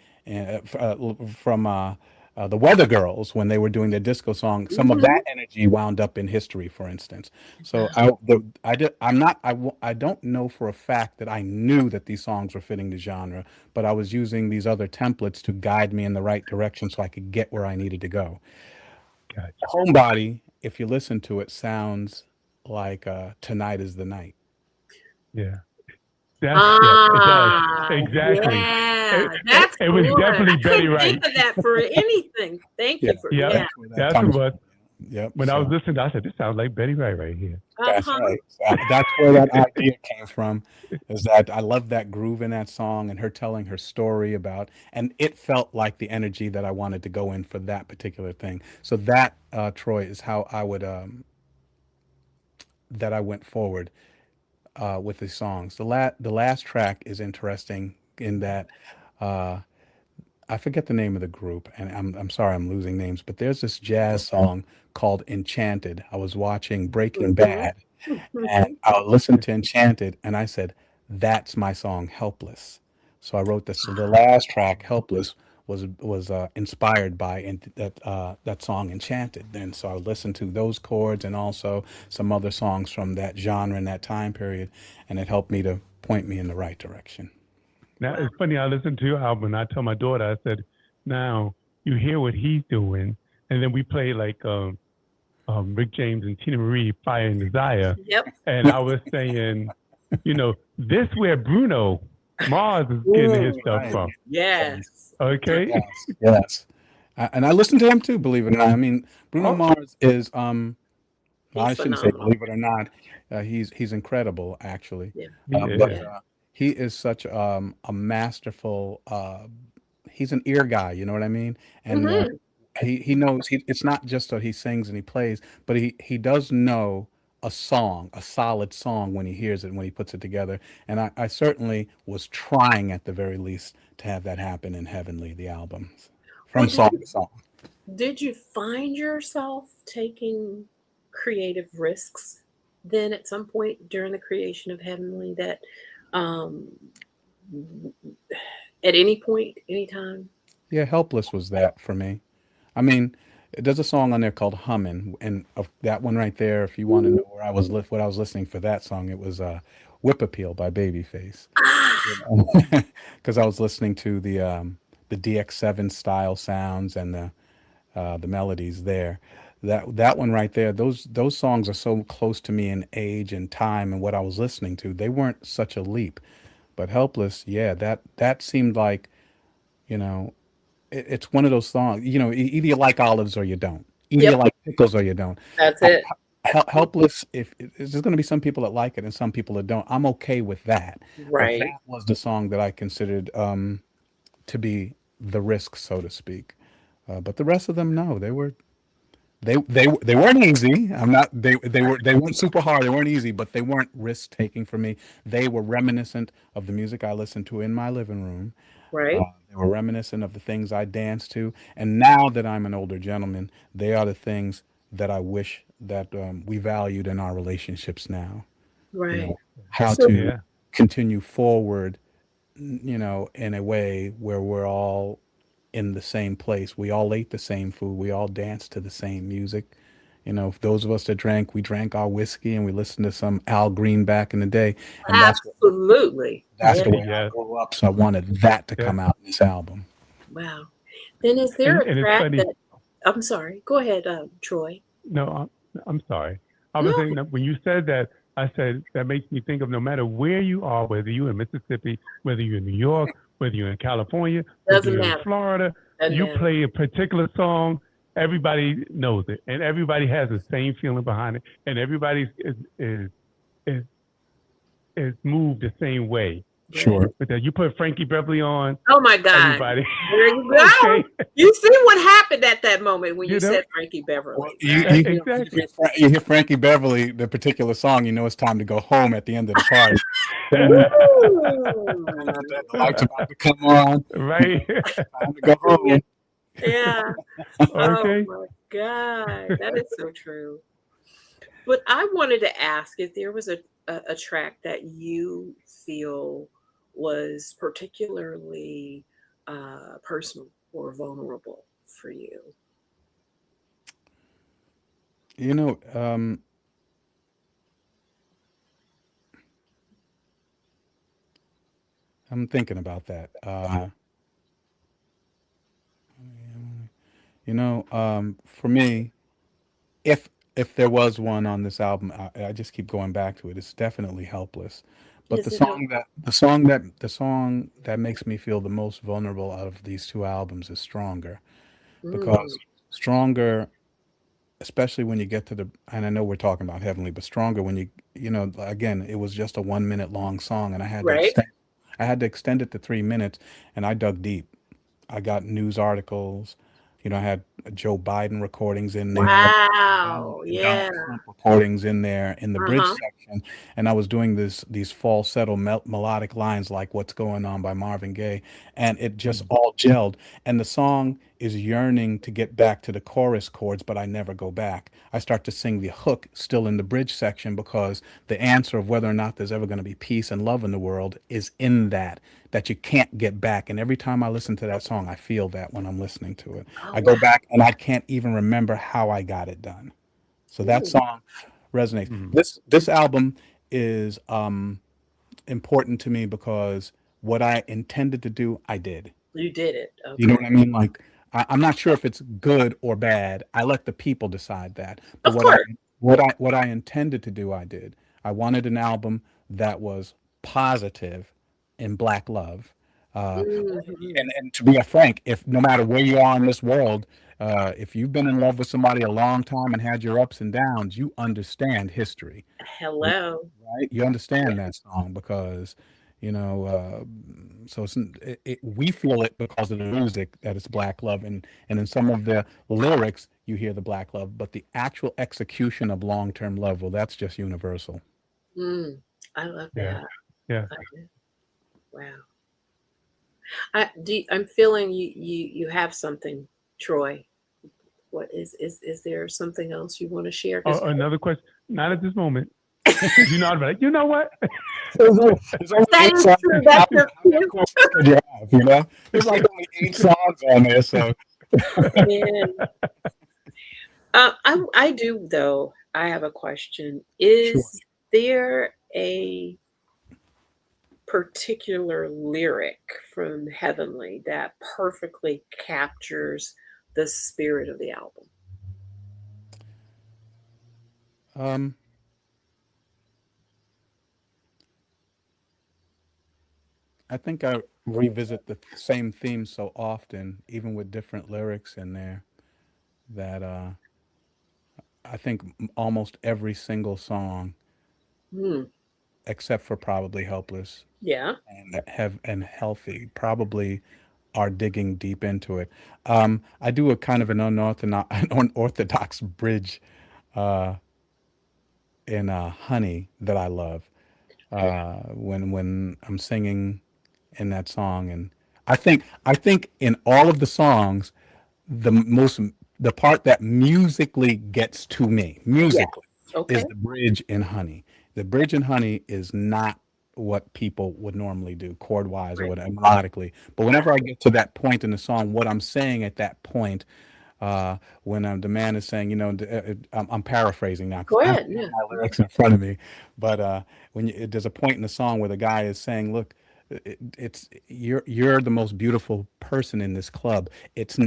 from the Weather Girls when they were doing their disco song. Some of that Mhm. energy wound up in History, for instance. So Wow. I don't know for a fact that I knew that these songs were fitting the genre, but I was using these other templates to guide me in the right direction so I could get where I needed to go. Gotcha. Homebody, if you listen to it, sounds like Tonight Is the Night. Yeah. It does. Ah, Exactly. yeah, that's It was good. I definitely Betty couldn't Wright. think of that for anything. Thank Yeah, you for Yeah, yeah. that's where that that's what it comes was. from. Yep. When I was So listening, I said, this sounds like Betty Wright right here. that's Uh-huh. right. That's where that idea came from. Is that I love that groove in that song and her telling her story about, and it felt like the energy that I wanted to go in for that particular thing. So that, Troy, is how I would that I went forward with the songs. The last track is interesting in that uh, I forget the name of the group, and I'm sorry I'm losing names, but there's this jazz song called Enchanted. I was watching Breaking Mhm. Bad, and Mhm. I listened to Enchanted, and I said, "That's my song, Helpless." So I wrote this. So the last track, Helpless, was inspired by that song, Enchanted. And so I listened to those chords and also some other songs from that genre and that time period, and it helped me to point me in the right direction. Now, Wow. it's funny, I listened to your album and I told my daughter, I said, now you hear what he's doing. And then we play like Rick James and Tina Marie, Fire and Desire. Yep. And I was saying, this where Bruno Mars is getting his Ooh, stuff Right. from. yes. Okay. Yes. Yes. And I listen to him too, believe it or not. I mean, Bruno Oh, Mars is well, I He's shouldn't say phenomenal. believe it or not. He's incredible actually. Yeah. he But is. Yeah. he is such a masterful he's an ear guy, you know what I mean? And Mhm. he knows it's not just that he sings and he plays, but he does know a song, a solid song when he hears it, when he puts it together. And I certainly was trying at the very least to have that happen in Heavenly, the album, Well, from song to song. Did you find yourself taking creative risks then at some point during the creation of Heavenly that um at any point, anytime? Yeah, Helpless was that for me. I mean, there's a song on there called "Hummin'," and of that one right there, if you want to know where what I was listening for that song, it was "Whip Appeal" by Babyface. You Ah, know, because I was listening to the DX7 style sounds and the melodies there. That one right there, those songs are so close to me in age and time and what I was listening to. They weren't such a leap, but "Helpless," yeah, that seemed like, you know, it's one of those songs. You know, either you like olives or you don't. Either you yep, like pickles or you don't. that's it. Helpless. If there's going to be some people that like it and some people that don't, I'm okay with that. But Right, that was the song that I considered to be the risk, so to speak. But the rest of them, no, they weren't easy. I'm not. They weren't super hard. They weren't easy, but they weren't risk taking for me. They were reminiscent of the music I listened to in my living room. right, They were reminiscent of the things I danced to. And now that I'm an older gentleman, they are the things that I wish that we valued in our relationships now. You right. know, how So to Yeah. continue forward, in a way where we're all in the same place. We all ate the same food. We all danced to the same music. Those of us that drank, we drank our whiskey and we listened to some Al Green back in the day. And absolutely. that's Yeah. the way I Yes. grew up. So I wanted that to Yeah. come out in this album. Wow. Then is there And a it's track funny. that I'm sorry. Go ahead, Troy. No, I'm sorry. I No. was saying that when you said that, I said that makes me think of no matter where you are, whether you're in Mississippi, whether you're in New York, whether you're in California, whether Doesn't you're in matter. Florida, Doesn't you matter. play a particular song, everybody knows it, and everybody has the same feeling behind it, and everybody is is moved the same way. Right. Sure. But that you put Frankie Beverly on, Oh my God. everybody, There you go. okay, You see what happened at that moment when you you know, said Frankie Well, Beverly, you right? exactly. you hear Frankie Beverly, the particular song, it's time to go home at the end of the party. Ooh. The lights about to come on. Right. Time to go Yeah. home. Yeah. Oh Okay. my God. That is so true. But I wanted to ask if there was a track that you feel was particularly personal or vulnerable for you. You know, I'm thinking about that. For me, if if there was one on this album, I just keep going back to it. It's definitely "Helpless." But Is it help? the song that makes me feel the most vulnerable out of these two albums is "Stronger," Mm, because "Stronger," especially when you get to and I know we're talking about Heavenly, but "Stronger," when again, it was just a 1 minute long song, and right? I had to extend it to 3 minutes, and I dug deep. I got news articles. I had Joe Biden recordings in there, Wow. Donald Yeah. Trump recordings in there in the bridge Uh-huh. section, and I was doing these falsetto melodic lines like "What's Going On" by Marvin Gaye, and it just Mhm. all gelled. And the song is yearning to get back to the chorus chords, but I never go back. I start to sing the hook still in the bridge section because the answer of whether or not there's ever going to be peace and love in the world is in that you can't get back. And every time I listen to that song, I feel that when I'm listening to it. Oh I go wow. back and I can't even remember how I got it done. So that Ooh, song resonates. Mhm. This album is important to me because what I intended to do, I did. you did it. You know what Okay. I mean? Like I'm not sure if it's good or bad. I let the people decide that. But Of course. what I intended to do, I did. I wanted an album that was positive in black love. Uh, Hmm. and to be frank, if no matter where you are in this world, if you've been in love with somebody a long time and had your ups and downs, you understand history, Hello. right? You Yeah. understand that song because, so we feel it because of the music that it's black love, and in some of the lyrics you hear the black love, but the actual execution of long-term love, well, that's just universal. Mm, I love Yeah. that. Yeah. I do. Wow. I'm feeling you have something, Troy. What is there something else you want to share? 'Cause Another question. Not at this moment. You know, I'd be like, you know what? There's only that 8 is songs. true. That's your How many questions could you have? You know, there's like only 8 songs on there, so man. I do though. I have a question. sure. Is there a particular lyric from Heavenly that perfectly captures the spirit of the album? Um, I think I revisit the same theme so often, even with different lyrics in there, that I think almost every single song, Hmm. except for probably "Helpless" Yeah. and have and "Healthy," probably are digging deep into it. I do a kind of an unorthodox bridge uh, in "Honey" that I love when I'm singing in that song, and I think in all of the songs, the most the part that musically gets to me Yes. musically is Okay. the bridge in "Honey." The bridge in "Honey" is not what people would normally do chord wise or Right. whatever melodically. But whenever I get to that point in the song, what I'm saying at that point, when the man is saying, I'm paraphrasing now because Go I don't ahead. have Yeah. my lyrics in front of me, but there's a point in the song where the guy is saying, "Look, it's you're the most beautiful person in this club. It's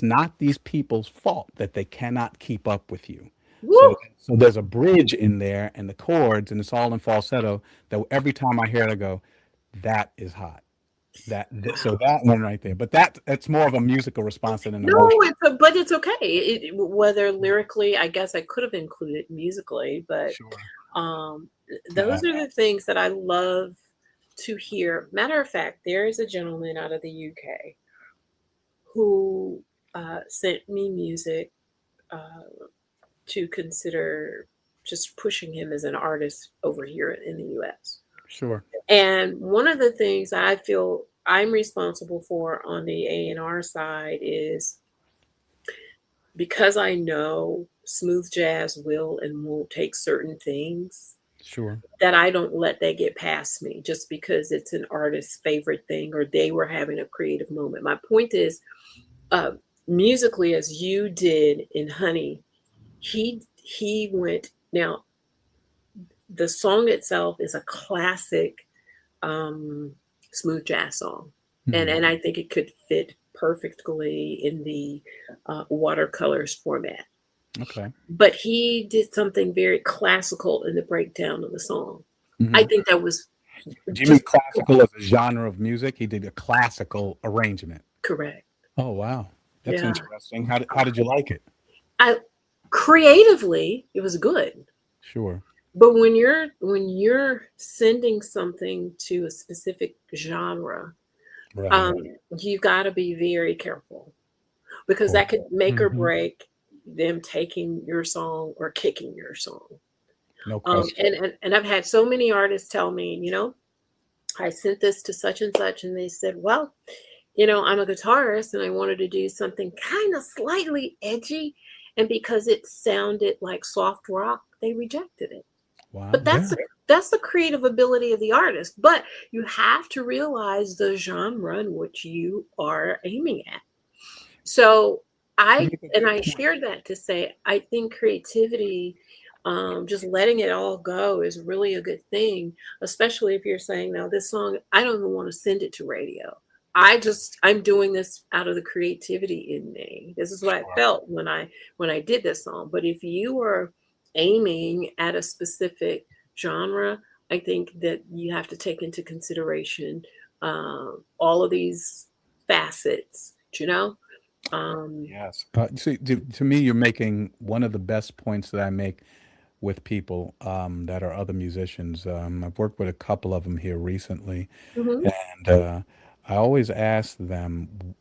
not these people's fault that they cannot keep up with you." Woo! So there's a bridge in there and the chords and it's all in falsetto that every time I hear it, I go, "That is hot." So Wow. that one right there. But that's more of a musical response than an No, emotional. but it's okay. Whether lyrically, I guess I could have included musically, but Sure. um, Yeah. those are the things that I love to hear. Matter of fact, there is a gentleman out of the UK who sent me music uh, to consider just pushing him as an artist over here in the US. Sure. And one of the things I feel I'm responsible for on the A&R side is because I know smooth jazz will and won't take certain things, Sure. that I don't let that get past me just because it's an artist's favorite thing or they were having a creative moment. My point is, uh, musically, as you did in Honey, he went now. The song itself is a classic um, smooth jazz song, and Mhm. I think it could fit perfectly in the watercolors format. Okay. But he did something very classical in the breakdown of the song. I Mhm. think that was Do you mean just classical as a genre of music? He did a classical arrangement. correct. Oh, wow. That's Yeah, interesting. How did you like it? I creatively it was good, Sure. but when you're sending something to a specific genre, Right. um, you got to be very careful because For that could make or Hmm. break them taking your song or kicking your song. no question. And I've had so many artists tell me, I sent this to such and such, and they said, well, I'm a guitarist and I wanted to do something kind of slightly edgy. And because it sounded like soft rock, they rejected it. But Wow. Yeah. that's the creative ability of the artist. But you have to realize the genre in which you are aiming at. So You I make a and good I point. shared that to say I think creativity, just letting it all go is really a good thing, especially if you're saying, now this song, I don't even want to send it to radio. I'm doing this out of the creativity in me. This is what I Sure. felt when I did this song. But if you are aiming at a specific genre, I think that you have to take into consideration all of these facets, you know? Um, Yes. See, to me, you're making one of the best points that I make with people that are other musicians. I've worked with a couple of them here recently, mhm, and I always ask them,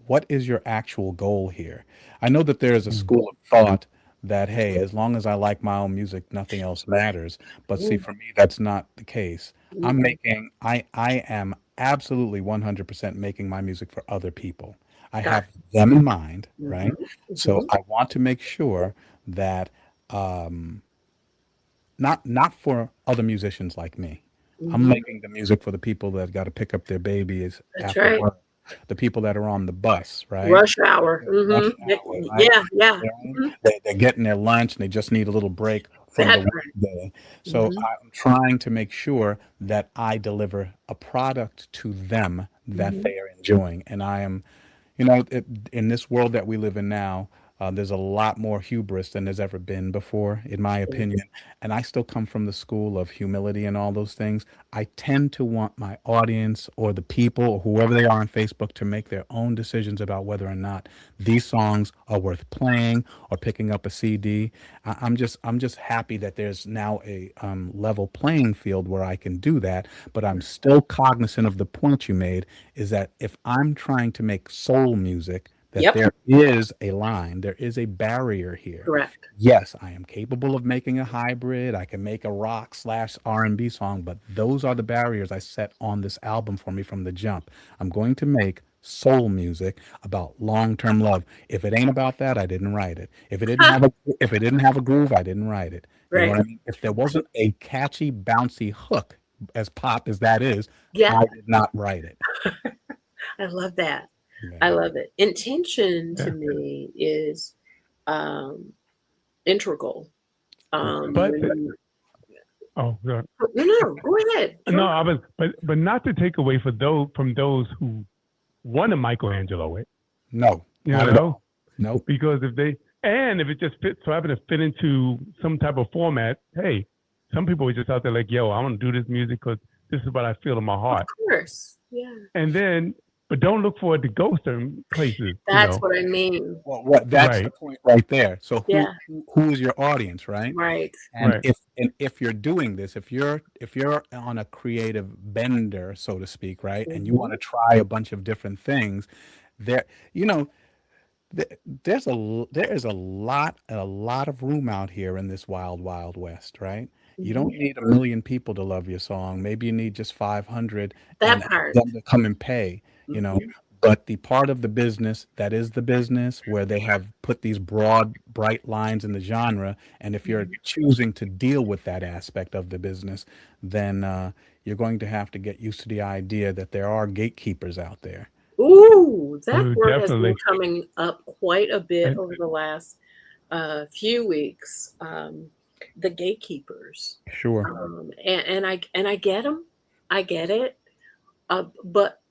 what is your actual goal here? I know that there is a Mm. school of thought that, hey, as long as I like my own music, nothing else matters. But see, mm, for me, that's not the case. mm, I am absolutely 100% making my music for other people. I Got have them in mind, it. right? So I want to make sure that um, not for other musicians like me. I'm making the music for the people that got to pick up their babies That's after right. work, the people that are on the bus, right? Rush hour. Rush hour, right? Yeah, yeah. They're getting their lunch and they just need a little break from That the workday. So I'm trying to make sure that I deliver a product to them that they are enjoying. And I am, in this world that we live in now, there's a lot more hubris than there's ever been before, in my opinion. And I still come from the school of humility and all those things. I tend to want my audience or the people or whoever they are on Facebook to make their own decisions about whether or not these songs are worth playing or picking up a CD. I'm just happy that there's now a level playing field where I can do that. But I'm still cognizant of the point you made, is that if I'm trying to make soul music, that Yep. there is a line, there is a barrier here. Correct. Yes, I am capable of making a hybrid. I can make a rock slash R&B song, but those are the barriers I set on this album for me from the jump. I'm going to make soul music about long-term love. If it ain't about that, I didn't write it. If it didn't have a groove, I didn't write it. You know Right. what I mean? If there wasn't a catchy, bouncy hook, as pop as that is, Yeah. I did not write it. I love that. Yeah. I love it. Intention to me is integral. But oh, No, go ahead. no, I was, but not to take away from those who want to Michelangelo it, No, you not at know, all. Nope. because if it just fits, so happen to fit into some type of format. Hey, some people are just out there like, yo, I want to do this music because this is what I feel in my heart. Of course. Yeah. And then, but don't look for it to go certain places. That's what I mean. Well, that's the Right. point right there. So Yeah. who is your audience, right? Right. And Right. if you're doing this, if you're on a creative bender, so to speak, right, and you want to try a bunch of different things, there, there is a lot of room out here in this wild west, right? You don't need 1 million people to love your song. Maybe you need just 500 That and part. them to come and pay, But the part of the business that is the business where they have put these broad, bright lines in the genre, and if you're choosing to deal with that aspect of the business, then you're going to have to get used to the idea that there are gatekeepers out there. Ooh, that Ooh, word has been definitely. coming up quite a bit And- over the last few weeks. The gatekeepers, Sure. and I get them, I get it, but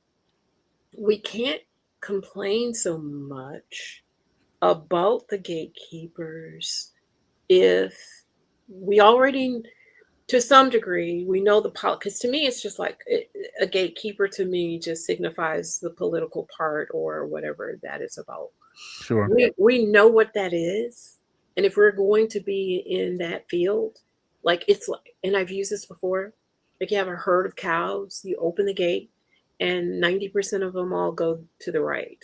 we can't complain so much about the gatekeepers if we already, to some degree, we know the because to me it's just like a gatekeeper to me just signifies the political part or whatever that is about. Sure. We know what that is, and if we're going to be in that field, like it's like, and I've used this before, like you have a herd of cows, you open the gate and 90% of them all go to the right.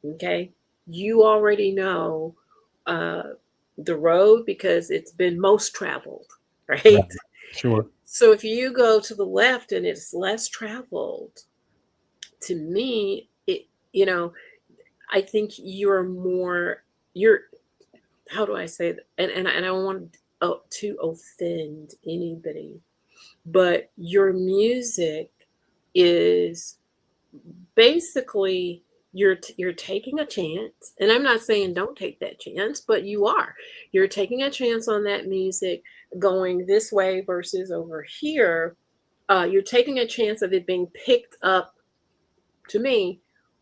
Okay, you already know the road because it's been most traveled, right? Yeah. Sure. So if you go to the left and it's less traveled, to me, I think you're how do I say that? And I don't want to offend anybody, but your music is basically you're taking a chance, and I'm not saying don't take that chance, but you're taking a chance on that music going this way versus over here. You're taking a chance of it being picked up, to me,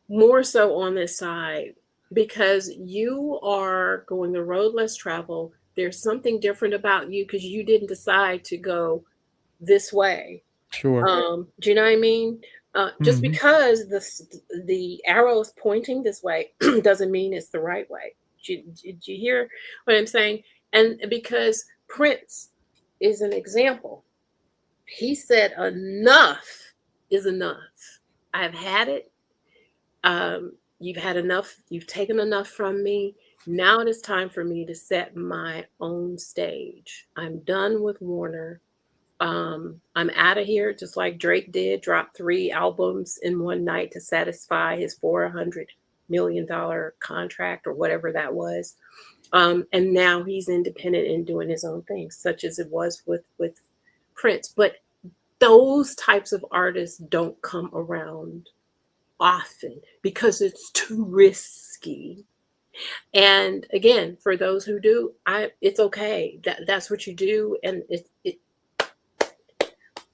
more so on this side because you are going the road less traveled. There's something different about you because you didn't decide to go this way. Sure. Do you know what I mean? Just Mhm. because the arrow is pointing this way doesn't mean it's the right way. Did you hear what I'm saying? And because Prince is an example, he said enough is enough. I've had it. You've had enough. You've taken enough from me. Now it is time for me to set my own stage. I'm done with Warner. I'm out of here, just like Drake did, dropped 3 albums in one night to satisfy his 400 million contract or whatever that was. And now he's independent and doing his own thing, such as it was with Prince. But those types of artists don't come around often because it's too risky. And again, for those who do, it's okay. That's what you do, and it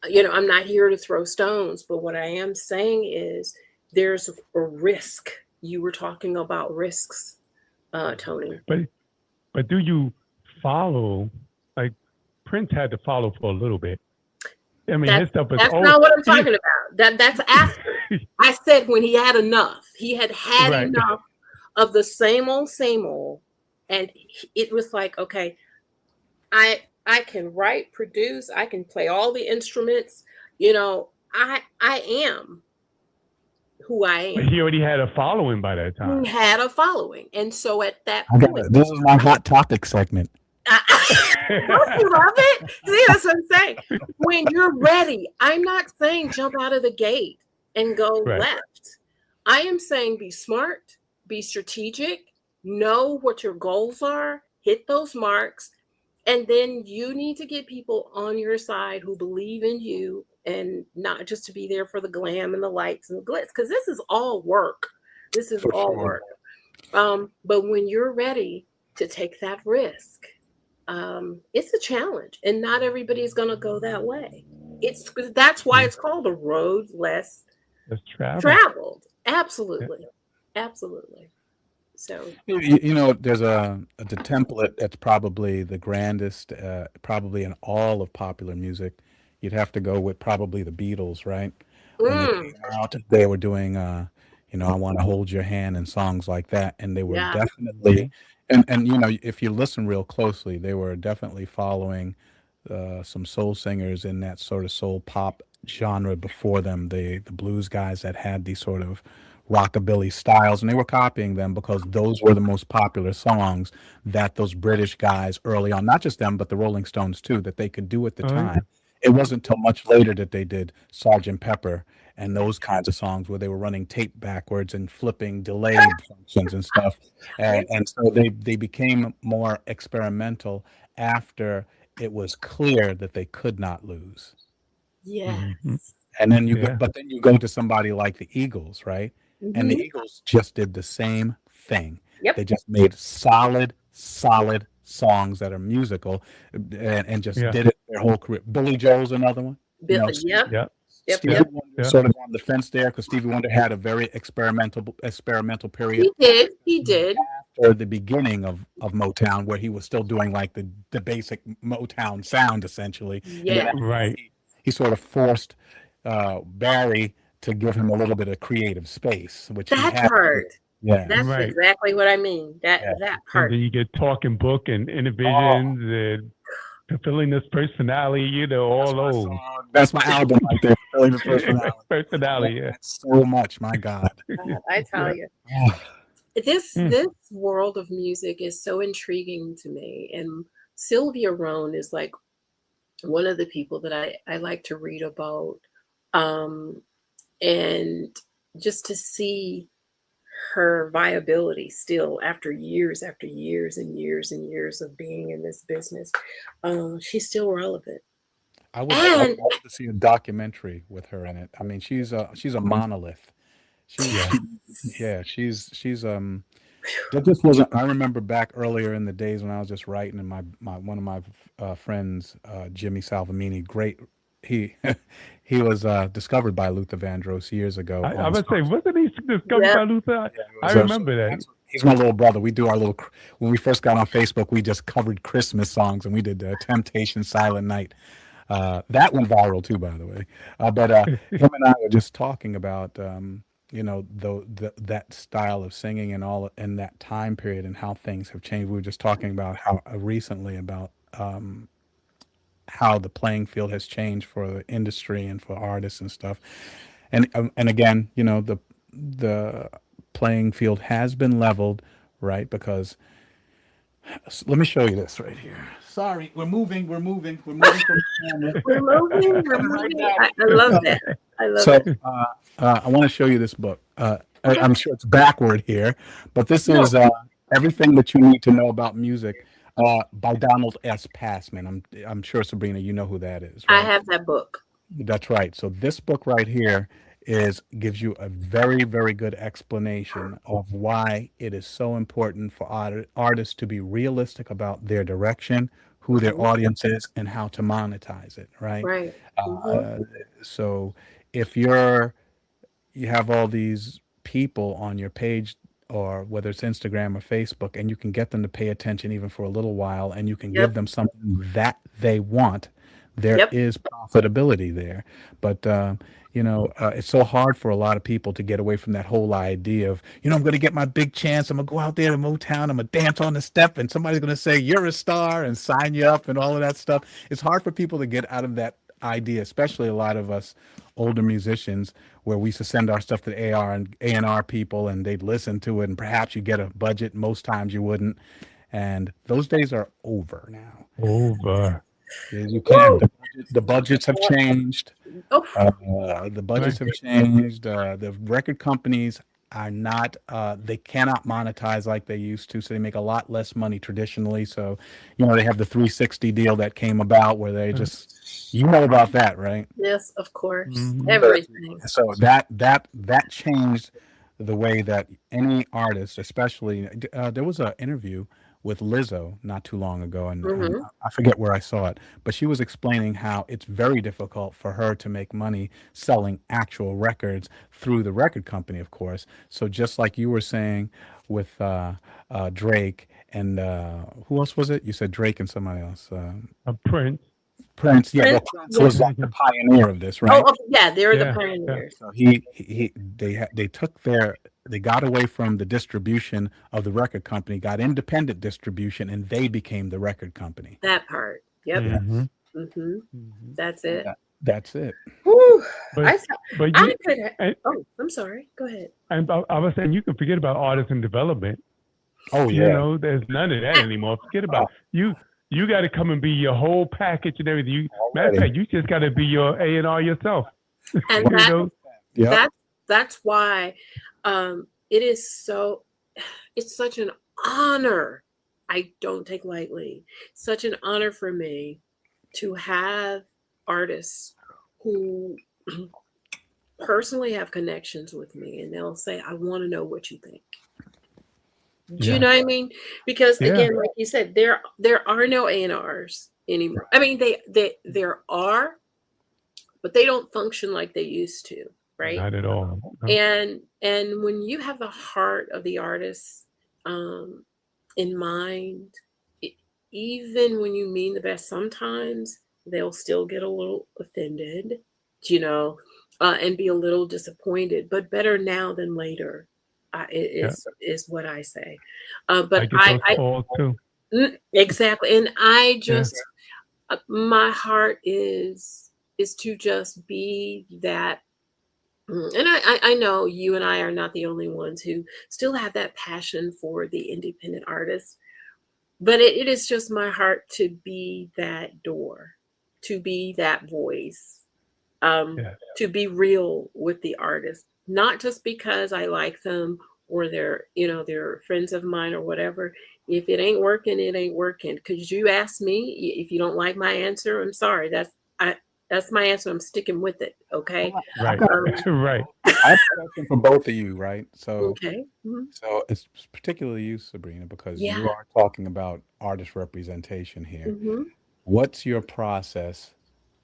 I'm not here to throw stones, but what I am saying is there's a risk. You were talking about risks, Tony. But do you follow? Like Prince had to follow for a little bit. I mean, his stuff is that's old. not what I'm talking about. That's after. I said when he had enough. He had Right. enough of the same old, and it was like, okay, I can write, produce, I can play all the instruments. I am who I But am. he already had a following by that time. He had a following, and so at that I got point, it. This is my hot topic segment. don't you love it? See, that's what I'm saying. When you're ready, I'm not saying jump out of the gate and go Right. left. I am saying be smart, be strategic, know what your goals are, hit those marks, and then you need to get people on your side who believe in you and not just to be there for the glam and the lights and the glitz, because this is all work. This is For all sure. work. But when you're ready to take that risk, it's a challenge, and not everybody's going to go that way. That's why it's called a road less Let's travel. traveled. Absolutely. Absolutely. So There's the template that's probably the grandest, probably in all of popular music. You'd have to go with probably the Beatles, right? When they came out, they were doing, I Want to Hold Your Hand and songs like that, and they were Yeah. definitely, and if you listen real closely, they were definitely following some soul singers in that sort of soul pop genre before them, the blues guys that had these sort of rockabilly styles, and they were copying them because those were the most popular songs that those British guys early on, not just them, but the Rolling Stones too, that they could do at the Oh, yeah. time. It wasn't until much later that they did Sgt. Pepper and those kinds of songs where they were running tape backwards and flipping delayed functions and stuff. And so they became more experimental after it was clear that they could not lose. yes. And then Yeah. but then you go to somebody like the Eagles, right? And the Eagles just did the same thing. Yep. They just made solid songs that are musical, and just Yeah. did it their whole career. Billy Joel's another one. Yep. Yeah. Stevie Yep. Wonder Yeah. sort of on the fence there because Stevie Wonder had a very experimental period He did. after the beginning of Motown, where he was still doing like the basic Motown sound essentially. And then Yeah. after Right. he sort of forced Barry to give him a little bit of creative space, which he That had. part. Yeah. That's Right. exactly what I mean. That Yeah. And part. then you get Talking Book and Innovisions and Fulfilling This Personality, all those. That's my album right there. Fulfilling This Personality. Personality, yeah. So much, my God. I tell you. This world of music is so intriguing to me. And Sylvia Rohn is like one of the people that I like to read about. And just to see her viability still after years and years and years of being in this business, she's still relevant. I would love to see a documentary with her in it. I mean, she's a monolith. She's that just wasn't. I remember back earlier in the days when I was just writing, and my one of my friends, Jimmy Salvamini, great. He was discovered by Luther Vandross years ago. I would say, wasn't he discovered by Luther? I remember that. He's my little brother. We do our little. When we first got on Facebook, we just covered Christmas songs, and we did Temptation, Silent Night. That went viral too, by the way. But him and I were just talking about that style of singing and all in that time period and how things have changed. We were just talking about how recently about how the playing field has changed for the industry and for artists and stuff. And again, the playing field has been leveled, right? Because let me show you this right here. Sorry, we're moving from the camera. We're moving. I love that. I love it. I want to show you this book. I'm sure it's backward here, but this is everything that you need to know about music by Donald S. Passman. I'm sure, Sabrina, you know who that is, I right? have that book. That's right. So this book right here gives you a very, very good explanation of why it is so important for artists to be realistic about their direction, who their Mhm. audience is, and how to monetize it, right? Right. Mhm. Uh, so if you have all these people on your page, or whether it's Instagram or Facebook, and you can get them to pay attention even for a little while, and you can Yep. give them something that they want, there Yep. is profitability there. But it's so hard for a lot of people to get away from that whole idea of, I'm going to get my big chance. I'm going to go out there to Motown. I'm going to dance on the step, and somebody's going to say you're a star and sign you up and all of that stuff. It's hard for people to get out of that idea, especially a lot of us older musicians, where we used to send our stuff to AR and A&R people, and they'd listen to it, and perhaps you get a budget. Most times you wouldn't, and those days are over now. Over. You can't. The budgets have changed. Oh, The budgets have changed. The record companies are not. They cannot monetize like they used to, so they make a lot less money traditionally. So, they have the 360 deal that came about, where they just, about that, right? yes, of course. Mhm. Everything. So that changed the way that any artist, especially there was an interview with Lizzo not too long ago, and Mhm. I forget where I saw it, but she was explaining how it's very difficult for her to make money selling actual records through the record company, of course. So just like you were saying with Drake and who else was it? You said Drake and somebody else. A Prince. Prince. Yeah, well, Prince, Prince was like the pioneer of this, right? Oh, yeah, they're the Yeah, pioneers. So they got away from the distribution of the record company, got independent distribution, and they became the record company. That part. Yep. Mhm. Mm-hmm. Mhm. That's it. That's it. Whew. But I you could. and, Oh, I'm sorry. Go ahead. and I was saying, you can forget about artists and development. Oh You yeah. know, there's none of that anymore. Forget about you. You got to come and be your whole package and everything. Matter of fact, you just got to be your A&R yourself. And You know? that's why it is so. It's such an honor. I don't take lightly. Such an honor for me to have artists who personally have connections with me, and they'll say, "I want to know what you think." Do you know what I mean? Because again, like you said, there are no A&Rs anymore. I mean, there are, but they don't function like they used to, right? Not at all. No. And when you have the heart of the artist in mind, even when you mean the best, sometimes they'll still get a little offended, and be a little disappointed. But better now than later. Is what I say. But I get those calls too. Exactly, and I just my heart is to just be that. And I know you and I are not the only ones who still have that passion for the independent artist, but it is just my heart to be that door, to be that voice, to be real with the artist, not just because I like them or they're friends of mine or whatever. If it ain't working, it ain't working. Because you asked me, if you don't like my answer, I'm sorry. That's my answer. I'm sticking with it. Okay. Right. Right. I have a question for both of you, right? So, okay. Mm-hmm. So it's particularly you, Sabrina, because Yeah. you are talking about artist representation here. Mm-hmm. What's your process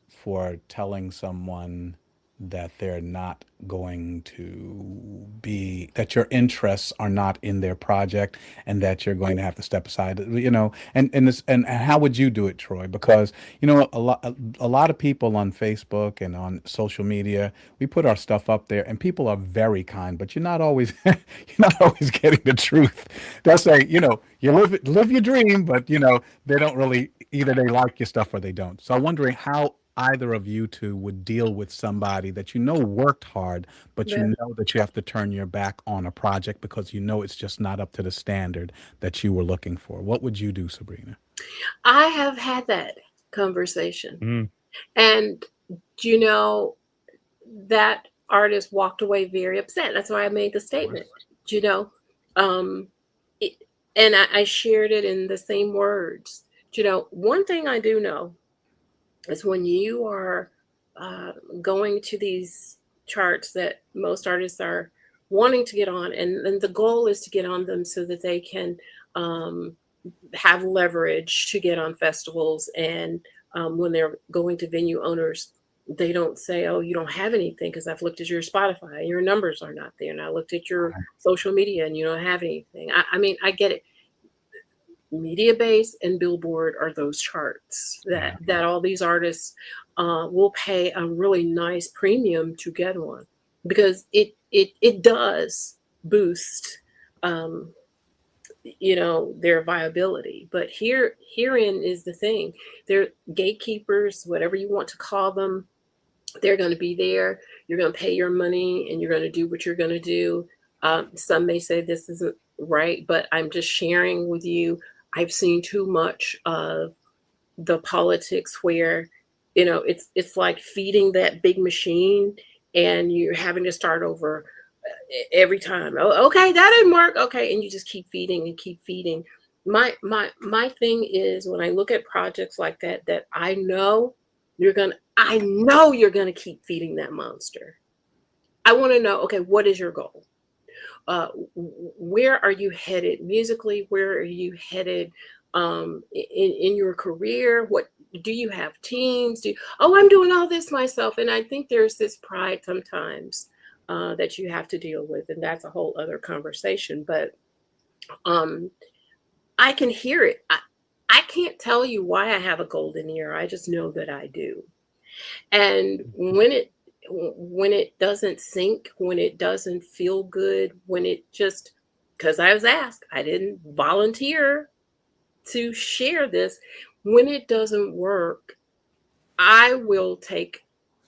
for telling someone that they're not going to be, that your interests are not in their project, and that you're going to have to step aside, and how would you do it, Troy? Because a lot of people on Facebook and on social media, we put our stuff up there, and people are very kind, but you're not always getting the truth. They'll say, you live your dream, but they don't really, either they like your stuff or they don't. So I'm wondering how either of you two would deal with somebody that worked hard, but you know that you have to turn your back on a project because it's just not up to the standard that you were looking for. What would you do, Sabrina? I have had that conversation. Mm. And that artist walked away very upset. That's why I made the statement, you know. Um, it, and I shared it in the same words. You know, one thing I do know is when you are going to these charts that most artists are wanting to get on, and the goal is to get on them so that they can um, have leverage to get on festivals. And when they're going to venue owners, they don't say, oh, you don't have anything, because I've looked at your Spotify, your numbers are not there. And I looked at your social media and you don't have anything. I mean, I get it. Media Base and Billboard are those charts that all these artists will pay a really nice premium to get on, because it does boost you know, their viability. But herein is the thing: they're gatekeepers, whatever you want to call them. They're going to be there. You're going to pay your money and you're going to do what you're going to do. Some may say this isn't right, but I'm just sharing with you. I've seen too much of the politics where, you know, it's like feeding that big machine and you're having to start over every time. Oh, okay, that didn't work. Okay, and you just keep feeding and keep feeding. My thing is, when I look at projects like that I know you're gonna keep feeding that monster. I want to know, okay, what is your goal? Where are you headed musically? Where are you headed in your career? What do you have teams? I'm doing all this myself. And I think there's this pride sometimes that you have to deal with, and that's a whole other conversation. But I can hear it. I can't tell you why I have a golden ear. I just know that I do. And when it doesn't sync, when it doesn't feel good, when it just, because I was asked, I didn't volunteer to share this. When it doesn't work, I will take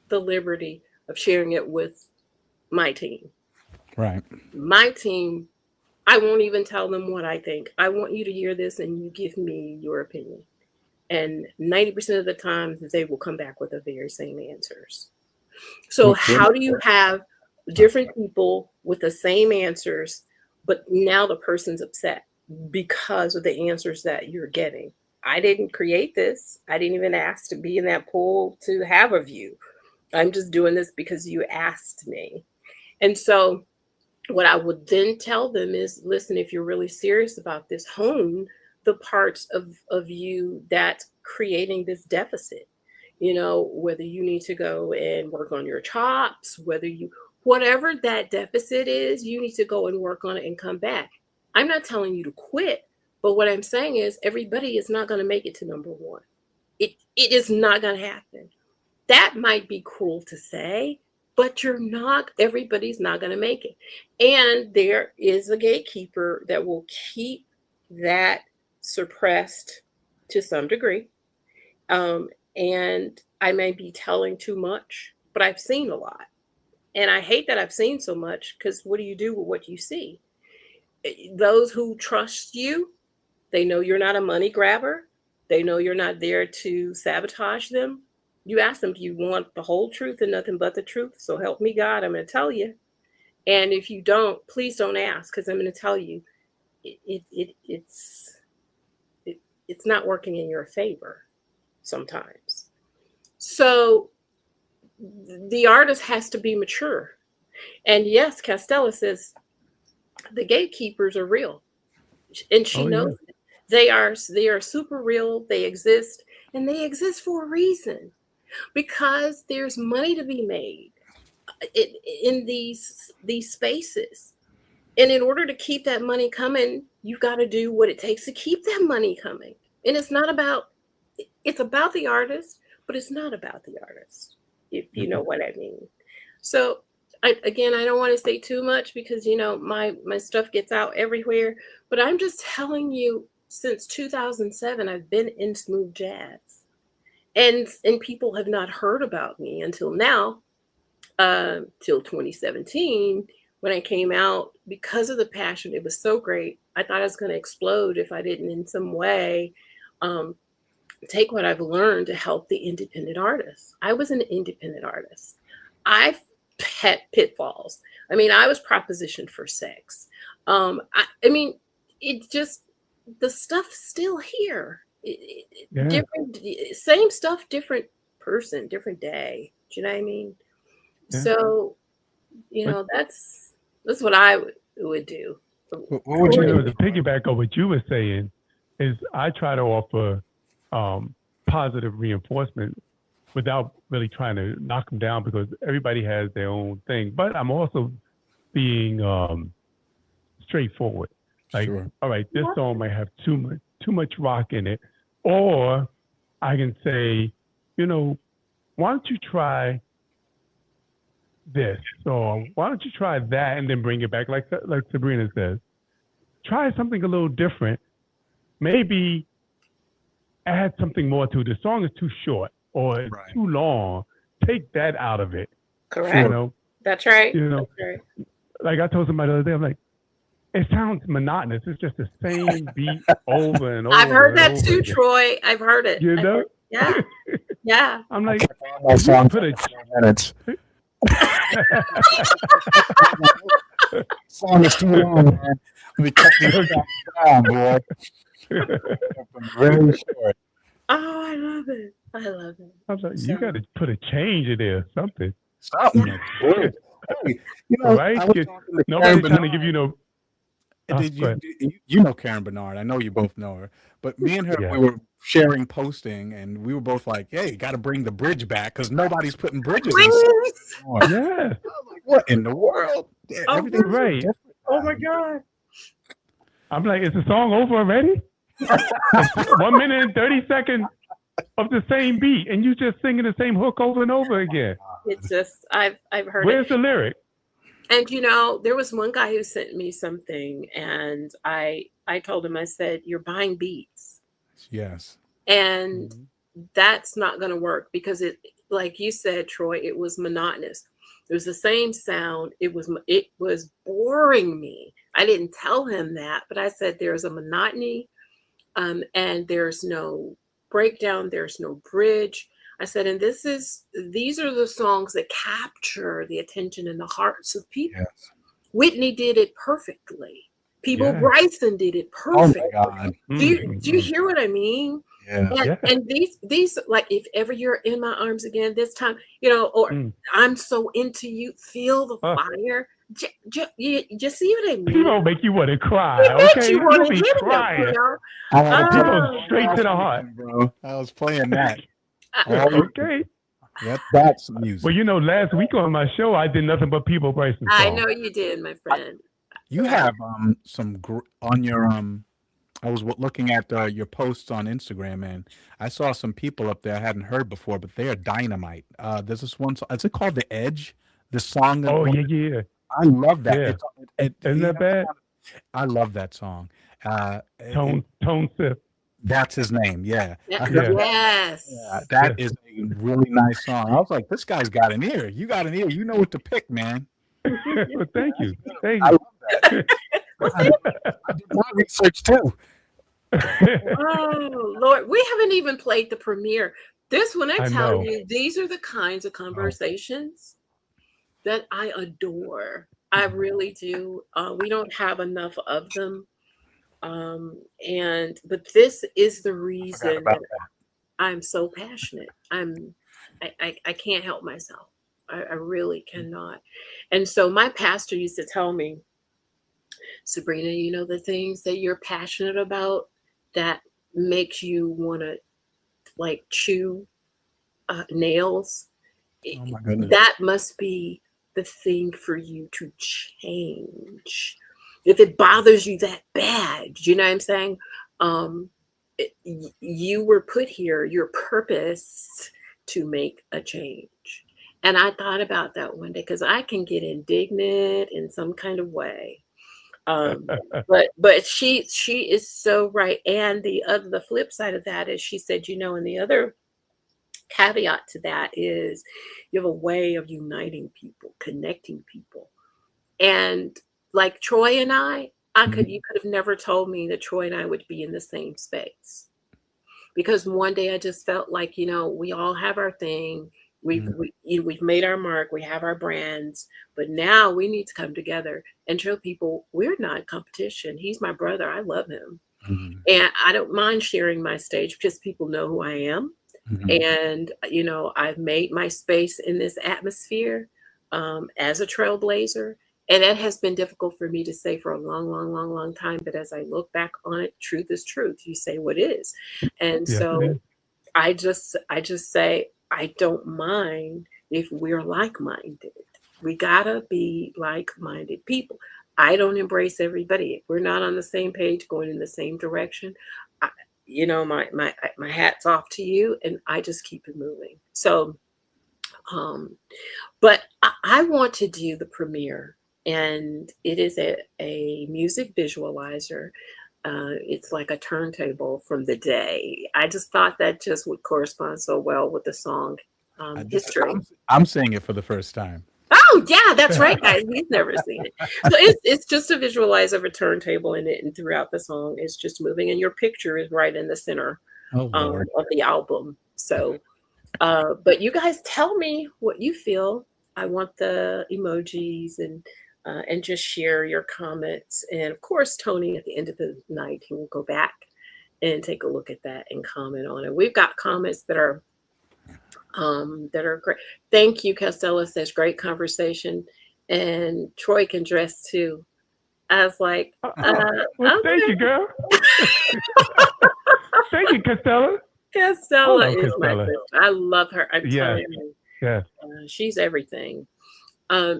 the liberty of sharing it with my team. Right. My team, I won't even tell them what I think. I want you to hear this and you give me your opinion. And 90% of the time, they will come back with the very same answers. So how do you have different people with the same answers, but now the person's upset because of the answers that you're getting? I didn't create this. I didn't even ask to be in that pool to have a view. I'm just doing this because you asked me. And so what I would then tell them is, listen, if you're really serious about this, hone the parts of you that's creating this deficit. You know, whether you need to go and work on your chops, whatever that deficit is, you need to go and work on it and come back. I'm not telling you to quit, but what I'm saying is everybody is not going to make it to number one. It is not going to happen. That might be cruel to say, but everybody's not going to make it. And there is a gatekeeper that will keep that suppressed to some degree. And I may be telling too much, but I've seen a lot. And I hate that I've seen so much, because what do you do with what you see? Those who trust you, they know you're not a money grabber. They know you're not there to sabotage them. You ask them, do you want the whole truth and nothing but the truth? So help me God, I'm going to tell you. And if you don't, please don't ask, because I'm going to tell you, it's not working in your favor sometimes. So the artist has to be mature. And yes, Castella says the gatekeepers are real. And she knows it. They are super real. They exist, and they exist for a reason, because there's money to be made in these spaces. And in order to keep that money coming, you've got to do what it takes to keep that money coming. And it's about the artist, but it's not about the artist, if you know what I mean. So I don't want to say too much, because, you know, my stuff gets out everywhere, but I'm just telling you, since 2007, I've been in smooth jazz, and people have not heard about me until now, till 2017, when I came out, because of the passion. It was so great. I thought I was going to explode if I didn't in some way take what I've learned to help the independent artists. I was an independent artist. I pitfalls. I mean, I was propositioned for sex. I mean, it just, the stuff's still here. Yeah. Different, same stuff, different person, different day. Do you know what I mean? Yeah. So, you know, that's what I would do. What would you do? To piggyback on what you were saying is I try to offer positive reinforcement without really trying to knock them down, because everybody has their own thing. But I'm also being straightforward. Like, Sure. all right, this song might have too much rock in it, or I can say, you know, why don't you try this, or why don't you try that, and then bring it back, like Sabrina says. Try something a little different. Maybe add something more to it. The song is too short or it's too long. Take that out of it. Correct. You know, that's right. You know, that's right. Like I told somebody the other day, I'm like, it sounds monotonous. It's just the same beat over and over. I've heard that too, again. Troy. I've heard it. You know? Yeah. Yeah. I'm like, that song put for a 10 minutes. Song is too long, man. Let me cut this down, boy. Very short. Oh, I love it. I love it. I was like, you got to put a change in there, something. Something. Hey, you know, right? Nobody's trying to give you no. You know Karen Bernard. I know you both know her. But me and her, we were sharing posting, and we were both like, hey, got to bring the bridge back because nobody's putting bridges in the song. Yeah. Like, what in the world? Yeah, everything's right. Oh, my God. I'm like, is the song over already? 1 minute and 30 seconds of the same beat, and you just singing the same hook over and over again. It's just, I've heard Where's the lyric? And, you know, there was one guy who sent me something, and I told him, I said, you're buying beats. Yes. And that's not going to work because it, like you said, Troy, it was monotonous. It was the same sound. It was boring me. I didn't tell him that, but I said, there's a monotony, and there's no breakdown. There's no bridge. I said, and these are the songs that capture the attention and the hearts of people. Yes. Whitney did it perfectly. People Bryson did it perfectly. Oh my God. Do you hear what I mean? Yeah. And these like, if ever you're in my arms again this time, you know, or I'm so into you, feel the fire. You see what I mean? People make you want to cry. Okay, you want to be crying. People straight to the heart, bro. I was playing that. Okay. That's music. Well, you know, last week on my show, I did nothing but People Bryson songs. I know you did, my friend. You have some on your I was looking at your posts on Instagram, and I saw some people up there I hadn't heard before, but they are dynamite. There's this one song. Is it called The Edge? The song. Oh yeah. I love that. Yeah. Isn't that bad? I love that song. Tone Sip. That's his name. Yeah. Yes. Yeah, that is a really nice song. I was like, this guy's got an ear. You got an ear. You know what to pick, man. Well, thank you. Thank you. I love that. I did my research too. Oh Lord, we haven't even played the premiere. This one, I tell you, these are the kinds of conversations that I adore. I really do. We don't have enough of them. But this is the reason that I'm so passionate. I can't help myself. I really cannot. And so my pastor used to tell me, Sabrina, you know, the things that you're passionate about that makes you want to like chew nails. Oh my goodness. That must be the thing for you to change. If it bothers you that bad, you know what I'm saying? You were put here, your purpose to make a change. And I thought about that one day because I can get indignant in some kind of way. But she is so right. And the flip side of that is she said, you know, and the other caveat to that is you have a way of uniting people, connecting people. And like Troy and you could have never told me that Troy and I would be in the same space. Because one day I just felt like, you know, we all have our thing. We've we've made our mark. We have our brands, but now we need to come together and show people we're not competition. He's my brother. I love him, and I don't mind sharing my stage because people know who I am. And I've made my space in this atmosphere as a trailblazer, and that has been difficult for me to say for a long, long, long, long time. But as I look back on it, truth is truth. You say what is, and so I just say I don't mind if we're like-minded. We gotta be like-minded people. I don't embrace everybody. If we're not on the same page, going in the same direction, my hat's off to you, and I just keep it moving. So, but I want to do the premiere, and it is a music visualizer. It's like a turntable from the day. I just thought that just would correspond so well with the song history. I'm saying it for the first time. Oh yeah, that's right, guys. He's never seen it. So it's just a visualizer of a turntable in it, and throughout the song, it's just moving, and your picture is right in the center of the album. So, but you guys tell me what you feel. I want the emojis and just share your comments. And of course, Tony, at the end of the night, he will go back and take a look at that and comment on it. We've got comments that are great. Thank you, Costello says, great conversation. And Troy can dress too. I was like, well, okay. Thank you, girl. Thank you, Costello. Costello is my sister. I love her. I'm telling you. Yeah. She's everything.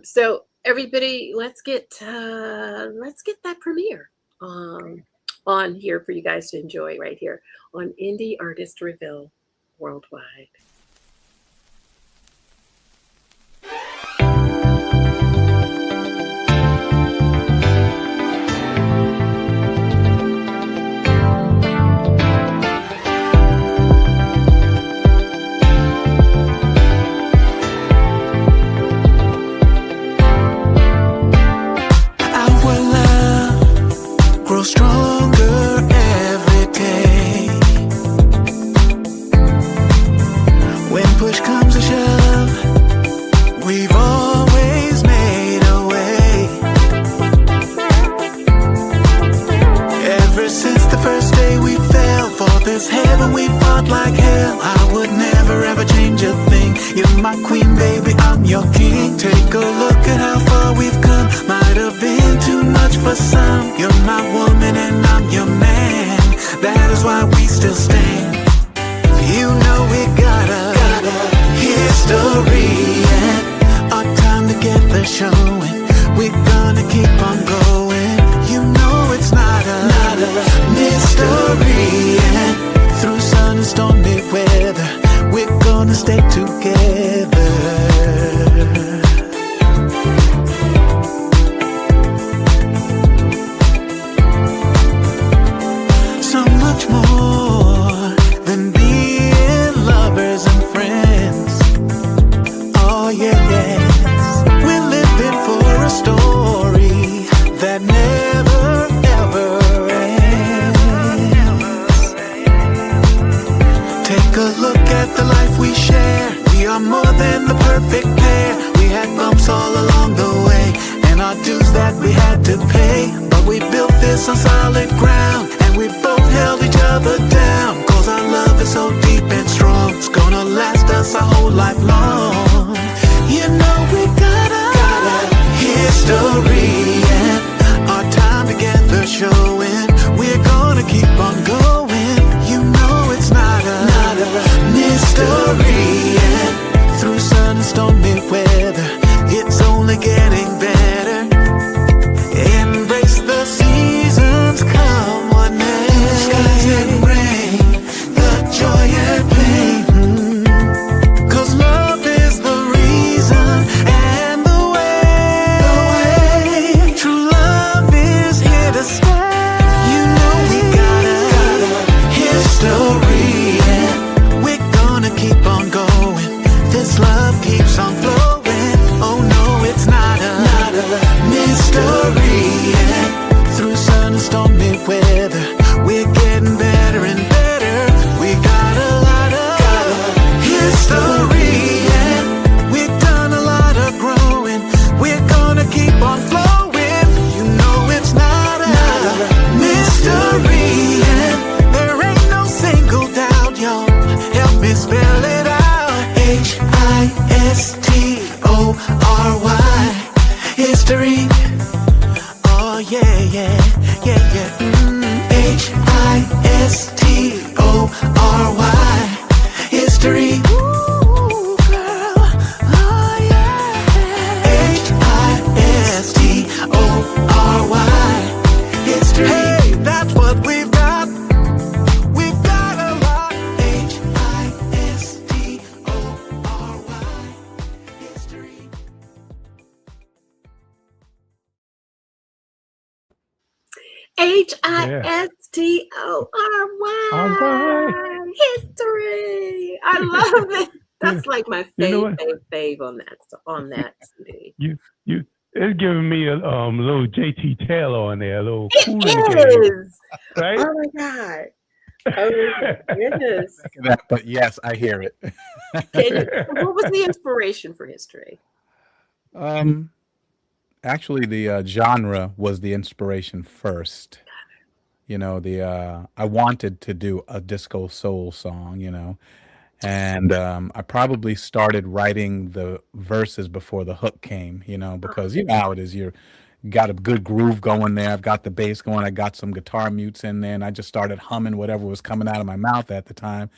So everybody, let's get that premiere on here for you guys to enjoy right here on Indie Artist Reveal Worldwide. Grow stronger every day. When push comes to shove, we've always made a way. Ever since the first day we fell for this heaven, we fought like hell. I would never ever change a thing. You're my queen, baby, I'm your king. Take a look at how far we've come. Might have been too much for some. You're my woman and I'm your man. That is why we still stand. You know we got a history, and our time together showing. We're gonna keep on going. You know it's not a mystery, and through sun and stormy weather, we're gonna stay together. So much more than being lovers and friends. Oh yeah, yes. We're living for a story that never ever ends. Take a look at the life we share. We are more than the perfect pair. We had bumps all along the way, and our dues that we had to pay. But we built this on solid ground, and we both held each other down. Cause our love is so deep and strong. It's gonna last us our whole life long. You know we got a history, and our time together showing. We're gonna keep on going. You know it's not a mystery, and through sun and stormy weather, it's only getting better. Embrace the seasons, come what may. Skies and rain, the joy and pain. Cause love is History. Oh yeah, yeah, yeah, yeah. History. History. Ooh, girl. Oh yeah. History. Hey, that's what we've got. We've got a lot. History. History. History. I love it. That's like my fave on that CD. You it's giving me a little JT Taylor on there, a little cool in the It game, is. right? Oh my God. Oh my goodness. But yes, I hear it. What was the inspiration for History? Actually, the genre was the inspiration first. You know, I wanted to do a disco soul song, you know, and I probably started writing the verses before the hook came, you know, because you know how it is. You're got a good groove going there. I've got the bass going. I got some guitar mutes in there, and I just started humming whatever was coming out of my mouth at the time.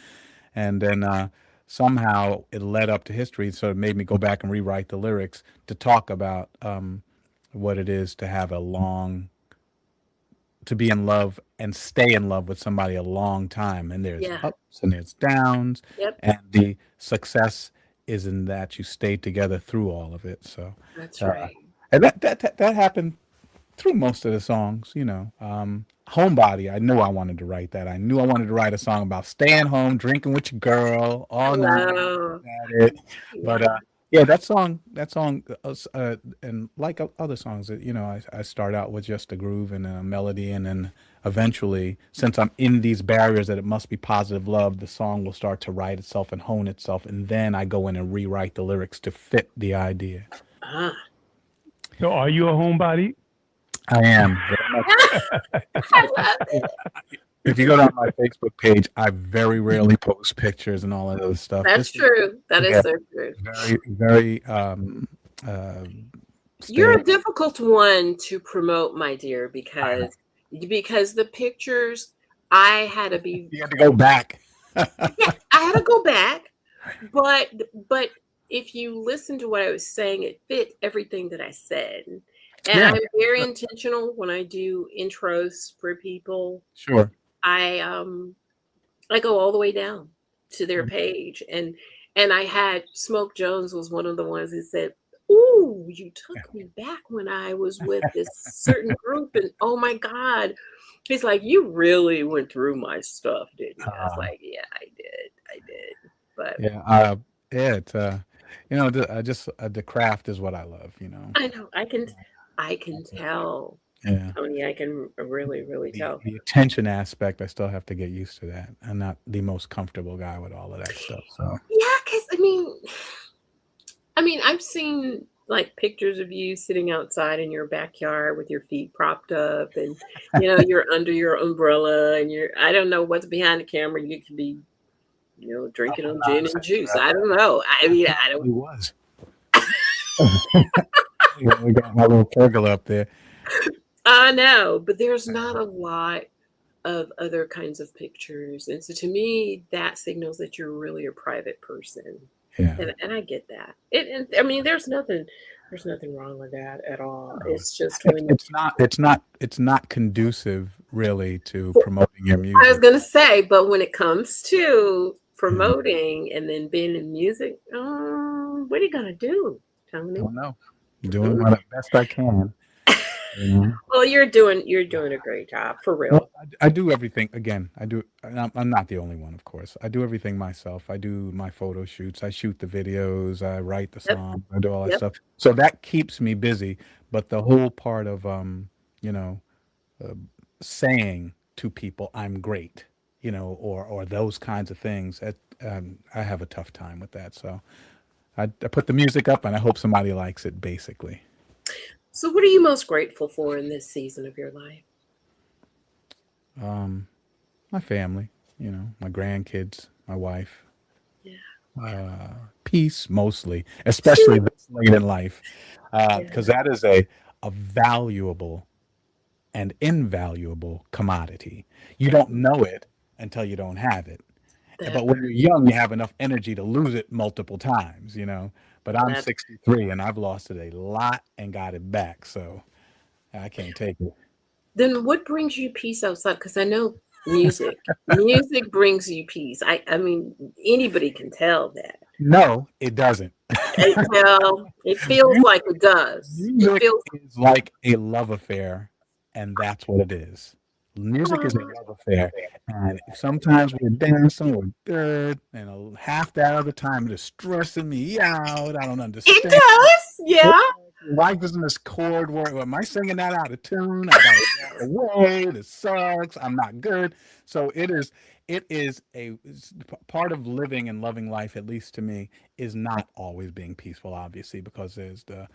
And then somehow it led up to History, so it made me go back and rewrite the lyrics to talk about what it is to have to be in love and stay in love with somebody a long time. And there's ups and there's downs. Yep. And the success is in that you stay together through all of it. So that's right. And that happened through most of the songs, you know. Homebody, I knew I wanted to write that. I knew I wanted to write a song about staying home, drinking with your girl all night. But yeah, that song, and like other songs, that you know, I start out with just a groove and a melody, and then eventually, since I'm in these barriers that it must be positive love, the song will start to write itself and hone itself, and then I go in and rewrite the lyrics to fit the idea. So, are you a homebody? I am. I love it. If you go down my Facebook page, I very rarely post pictures and all of those stuff. That's true. That is so true. Very. You're a difficult one to promote, my dear, because the pictures, I had to be. You had to go back. Yeah, I had to go back, but if you listen to what I was saying, it fit everything that I said. And I'm very intentional when I do intros for people. Sure. I go all the way down to their page, and I had Smoke Jones was one of the ones who said, "Ooh, you took me back when I was with this certain group, and oh my God," he's like, "You really went through my stuff, didn't you?" I was like, "Yeah, I did." But it's you know, the craft is what I love, you know. I know, I can tell. Yeah. Tony, I can really tell. The attention aspect, I still have to get used to that. I'm not the most comfortable guy with all of that stuff. So yeah, because I mean, I've seen like pictures of you sitting outside in your backyard with your feet propped up, and you know you're under your umbrella, and I don't know what's behind the camera. You could be, you know, drinking on gin and juice. I don't know. I mean, I don't. He was. We got my little pergola up there. I know, but there's not a lot of other kinds of pictures, and so to me, that signals that you're really a private person. Yeah, and I get that. I mean, there's nothing wrong with that at all. It's just when it's not conducive really to promoting your music. I was gonna say, but when it comes to promoting and then being in music, what are you gonna do, Tony? I don't know. I'm doing the best I can. Well, you're doing a great job, for real. Well, I do everything. Again, I'm not the only one, of course. I do everything myself. I do my photo shoots. I shoot the videos. I write the songs. I do all that stuff. So that keeps me busy. But the whole part of saying to people I'm great, you know, or those kinds of things, I have a tough time with that. So I put the music up and I hope somebody likes it, basically. So what are you most grateful for in this season of your life? My family, you know, my grandkids, my wife, peace mostly, especially this late in life, Yeah, because that is a valuable and invaluable commodity. You don't know it until you don't have it. that But when you're young, you have enough energy to lose it multiple times, you know. But I'm that 63 and I've lost it a lot and got it back, so I can't take it. then what brings you peace outside? Because I know music. Music brings you peace. I mean, anybody can tell that. No, it doesn't. It feels like it does. It Music feels is like a love affair, and that's what it is. Music is a love affair, and sometimes we're dancing, we're good, and half that other time it is stressing me out. I don't it understand. does. Yeah. Life is in this chord where am I singing that out of tune? I gotta walk away. This sucks. I'm not good. So it is part of living and loving life, at least to me, is not always being peaceful, obviously, because there's the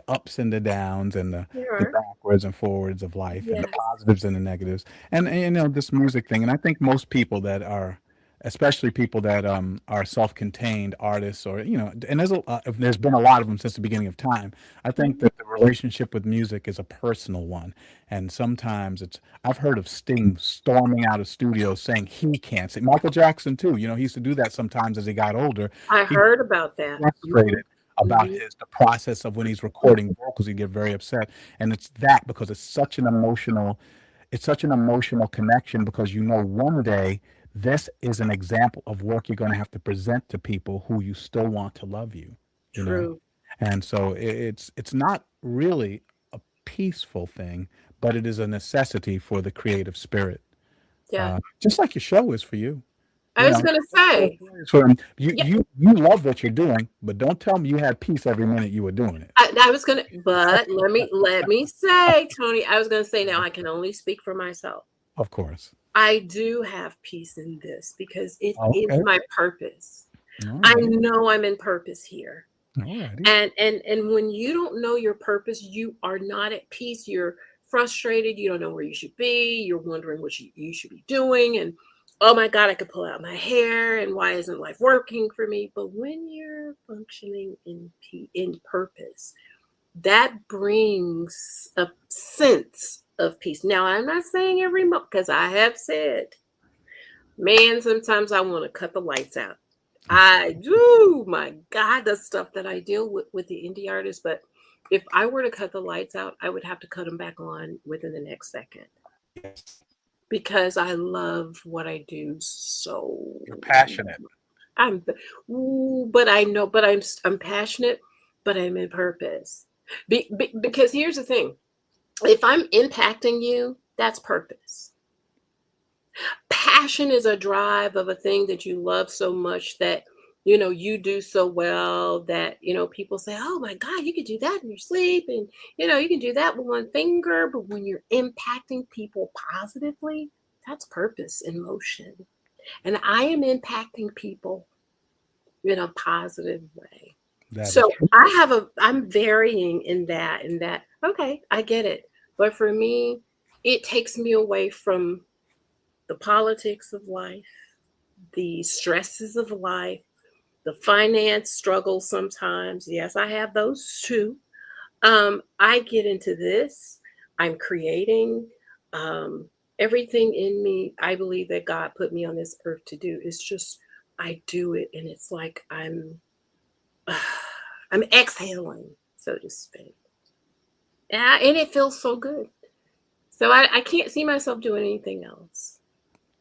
ups and the downs and the Sure. backwards and forwards of life and the Yes. positives and the negatives. And you know, this music thing, and I think most people that are, especially people that are self-contained artists, or you know, and there's been a lot of them since the beginning of time. I think Mhm. that the relationship with music is a personal one, and sometimes I've heard of Sting storming out of studios saying he can't sing. Michael Jackson too, you know, he used to do that sometimes as he got older. I He heard about that. frustrated about Mhm. the process of when he's recording vocals, he'd get very upset, and it's that because it's such an emotional connection, because you know one day this is an example of work you're going to have to present to people who you still want to love you, you know. True. And so it's not really a peaceful thing, but it is a necessity for the creative spirit, Yeah. just like your show is for you. I You was know, gonna say. so you Yeah. you you love what you're doing, but don't tell me you had peace every minute you were doing it. I was gonna, but let me say, Tony, I was gonna say now I can only speak for myself. Of course. I do have peace in this because it is Okay. my purpose. All I right. know I'm in purpose here. All righty. And when you don't know your purpose, you are not at peace. You're frustrated. You don't know where you should be. You're wondering what you should be doing. And oh my God, I could pull out my hair. And why isn't life working for me? But when you're functioning in purpose, that brings a sense of peace. Now, I'm not saying every month, because I have said, man, sometimes I want to cut the lights out. I do, my God, the stuff that I deal with the indie artists. But if I were to cut the lights out, I would have to cut them back on within the next second, Yes. because I love what I do so. You're passionate. I'm, but I know, but I'm passionate, but I'm in purpose. Because here's the thing: if I'm impacting you, that's purpose. Passion is a drive of a thing that you love so much that you do so well that people say, "Oh my God, you could do that in your sleep, and you can do that with one finger." But when you're impacting people positively, that's purpose in motion. And I am impacting people in a positive way. That is So true. I'm varying in that. Okay, I get it. But for me, it takes me away from the politics of life, the stresses of life, the finance struggles sometimes. Yes, I have those too. I get into this. I'm creating. Um, Everything in me, I believe that God put me on this earth to do. It's just I do it, and it's like I'm exhaling, so to speak. And it feels so good. So I can't see myself doing anything else.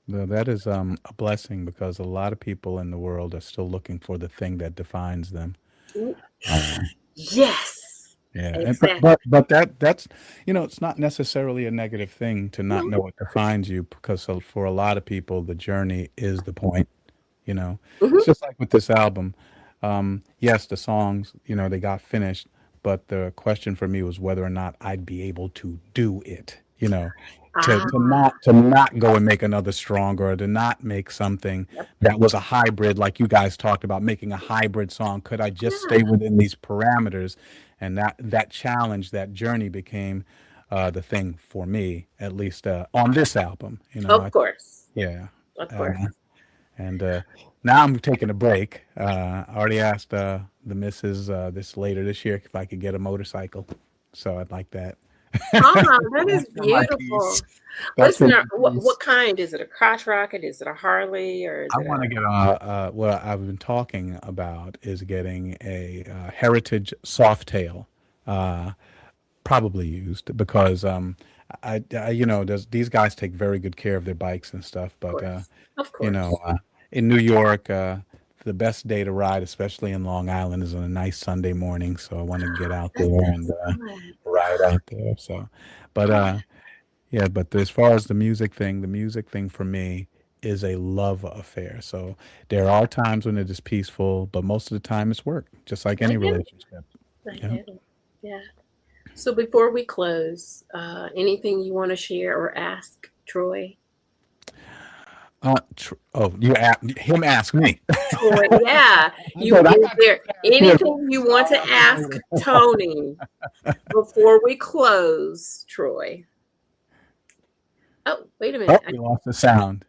No, that is a blessing, because a lot of people in the world are still looking for the thing that defines them. Ooh, Um, yes, yeah, and but exactly. but but that's it's not necessarily a negative thing to not No. know what defines you, because for a lot of people the journey is the point. You know, it's Mhm. just like with this album. Yes, the songs, they got finished, but the question for me was whether or not I'd be able to do it. To Ah, to not go and make another stronger, or to not make something yep. that was a hybrid, like you guys talked about making a hybrid song. Could I just Yeah, stay within these parameters? And that challenge, that journey became the thing for me, at least on this album. of course. Yeah. Of Uh, course. and now I'm taking a break. I already asked the missus this later this year if I could get a motorcycle, so I'd like that. Ah, that is That's for my beautiful. piece. That's for Listen, my what piece. kind? Is it a crotch rocket? Is it a Harley, or is I it want to a get what I've been talking about is getting a heritage softail, uh, probably used because these guys take very good care of their bikes and stuff. of But course. Of you course. know, in New York, the best day to ride, especially in Long Island, is on a nice Sunday morning. So I want to get out That's there and excellent. ride out there. So, but yeah, but as far as the music thing for me is a love affair. So there are times when it is peaceful, but most of the time it's work, just like I any get it. relationship. I Yeah. get it. Yeah. So before we close, anything you want to share or ask Troy? Him ask me. Troy, yeah. I said I Is got there here. anything you want to ask Tony before we close, Troy? Oh, wait a Oh, minute. we lost the sound.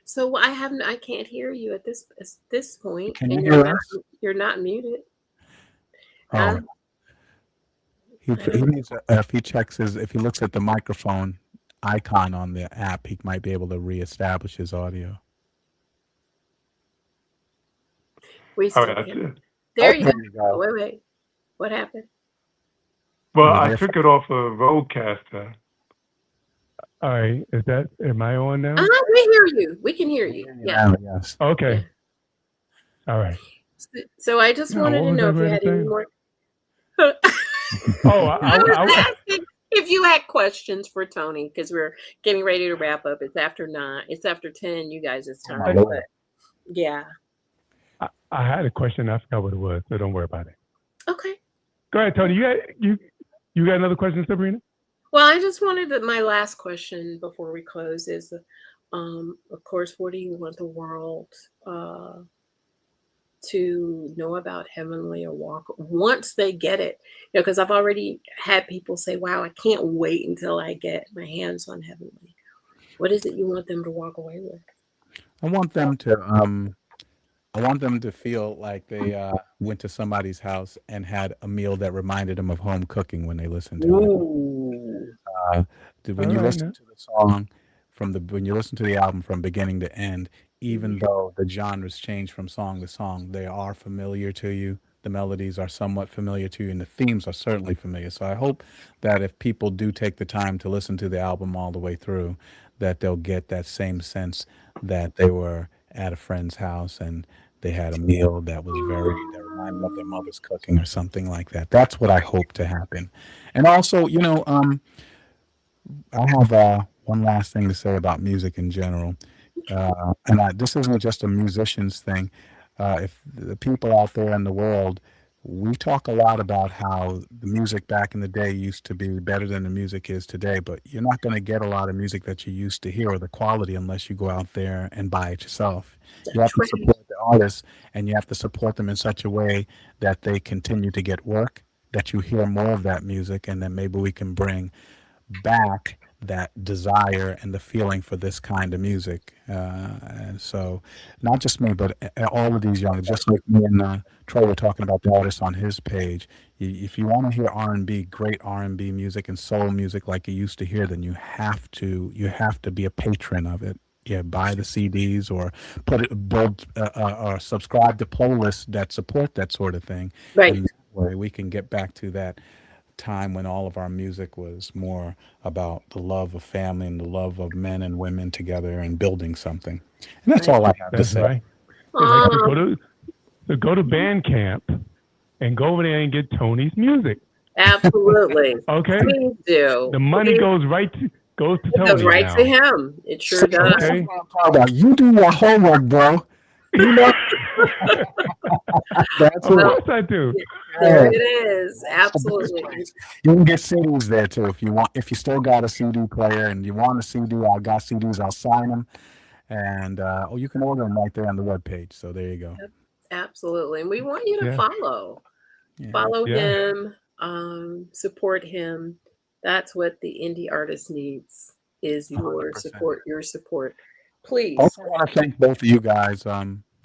So I can't hear you at this point, Can you and hear us? you're not muted. Oh, Uh, he I he don't, needs if he checks if he looks at the microphone icon on the app, he might be able to reestablish his audio. we All still right. can't. There you There go. you go. Wait. What happened? Well, You I there? took it off of Roadcaster. All right. Am I on now? We hear you. We can hear you. Yeah. Yes. Okay. All right. So I just Now, wanted what to was know I if you going had to any say? more. Oh, I was asking if you had questions for Tony because we're getting ready to wrap up. It's after 9. It's after 10. You guys, it's time. my But Lord. yeah. I had a question. I forgot what it was, so don't worry about it. Okay. Go ahead, Tony. You got another question, Sabrina? Well, I just wanted my last question before we close is, of course, what do you want the world to know about Heavenly or Walk once they get it? Because I've already had people say, "Wow, I can't wait until I get my hands on Heavenly." What is it you want them to walk away with? I want them to feel like they went to somebody's house and had a meal that reminded them of home cooking when they listened to it. Ooh. Uh, when All you right listen now. to the song when you listen to the album from beginning to end, even though the genres change from song to song, they are familiar to you. The melodies are somewhat familiar to you, and the themes are certainly familiar. So I hope that if people do take the time to listen to the album all the way through, that they'll get that same sense that they were at a friend's house and they had a meal that that reminded them of their mother's cooking or something like that. That's what I hope to happen. And also, I have one last thing to say about music in general, this isn't just a musician's thing. If the people out there in the world, we talk a lot about how the music back in the day used to be better than the music is today, but you're not going to get a lot of music that you used to hear or the quality unless you go out there and buy it yourself. You have That's to right. support the artists, and you have to support them in such a way that they continue to get work, that you hear more of that music, and then maybe we can bring back that desire and the feeling for this kind of music. And so, not just me, but all of these young, just like me and Troy were talking about the artist on his page. If you want to hear R&B, great R&B music and soul music like you used to hear, then you have to be a patron of it. Yeah, buy the CDs or build or subscribe to playlists that support that sort of thing, Right. and that way we can get back to that time when all of our music was more about the love of family and the love of men and women together and building something. And that's Right. all I have to That's say. right. Like to Um, go to Bandcamp and go over there and get Tony's music. absolutely. Okay. Please do. The money Please. goes to It Tony goes right now. to him. It sure See, does. this is what I'm talking about. You do your homework, bro. You know, that's Of it. course I do. There Yeah. it is. That's the best Absolutely. place. You can get CDs there too if you want. If you still got a CD player and you want a CD, I got CDs. I'll sign them, and you can order them right there on the webpage. So there you go. Absolutely. And we want you to Yeah. follow. Yeah. Follow Yeah. him, support him. That's what the indie artist needs is your 100%. support, your support. Please. Also, want to thank both of you guys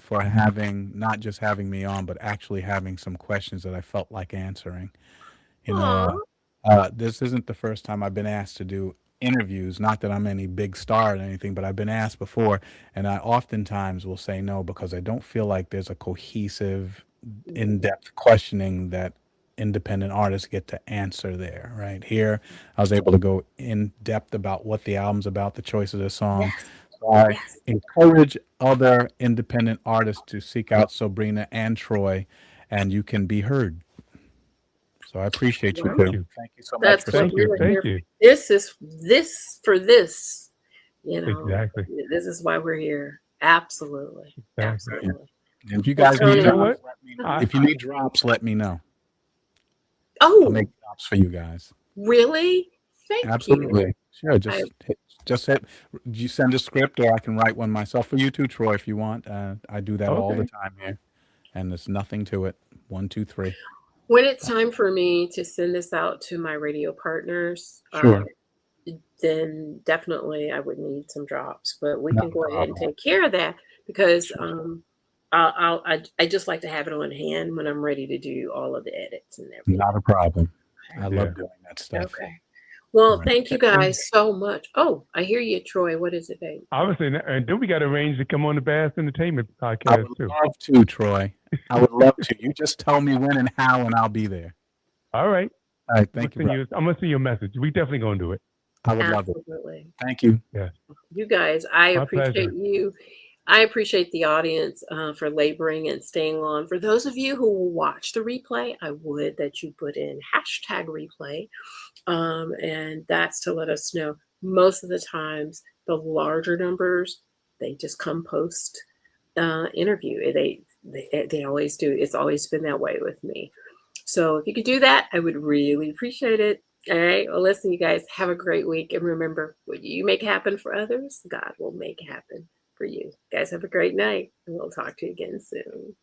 for not just having me on, but actually having some questions that I felt like answering. You know, this isn't the first time I've been asked to do interviews. Not that I'm any big star or anything, but I've been asked before, and I oftentimes will say no because I don't feel like there's a cohesive, in-depth questioning that independent artists get to answer there. Right here, I was able to go in depth about what the album's about, the choice of the song. So I encourage other independent artists to seek out Sabrina and Troy, and you can be heard. So I appreciate you too. Thank you so much. That's for what we're here. Thank you. This is this. You know, Exactly. this is why we're here. Absolutely. Exactly. Absolutely. And if you guys Tony, need you know drops, let me know. If you need drops, let me know. Oh, I'll make drops for you guys. really? Thank you. Absolutely. Sure. Just hit. You send a script, or I can write one myself for you too, Troy, if you want. I do that all the time here, and there's nothing to it. 1, 2, 3. When it's time for me to send this out to my radio partners, Sure. Then definitely I would need some drops. But we can go ahead and take care of that because I just like to have it on hand when I'm ready to do all of the edits and everything. Not a problem. I love doing that stuff. Okay. Well, thank you guys so much. Oh, I hear you, Troy. What is it, babe? Obviously, and then we got to arrange to come on the Bass Entertainment I podcast would too. love to, Troy. I would love to. You just tell me when and how, and I'll be there. All right. All right. Thank you. I'm gonna send you a message. We definitely gonna do it. I would love it. Absolutely. Thank you. Yeah. You guys, I My appreciate pleasure. you. I appreciate the audience for laboring and staying on. For those of you who will watch the replay, I would that you put in #replay. And that's to let us know. Most of the times, the larger numbers, they just come post interview. They always do. It's always been that way with me. So if you could do that, I would really appreciate it. All right. Well, listen, you guys, have a great week. And remember, what you make happen for others, God will make happen for you. Guys, have a great night. And we'll talk to you again soon.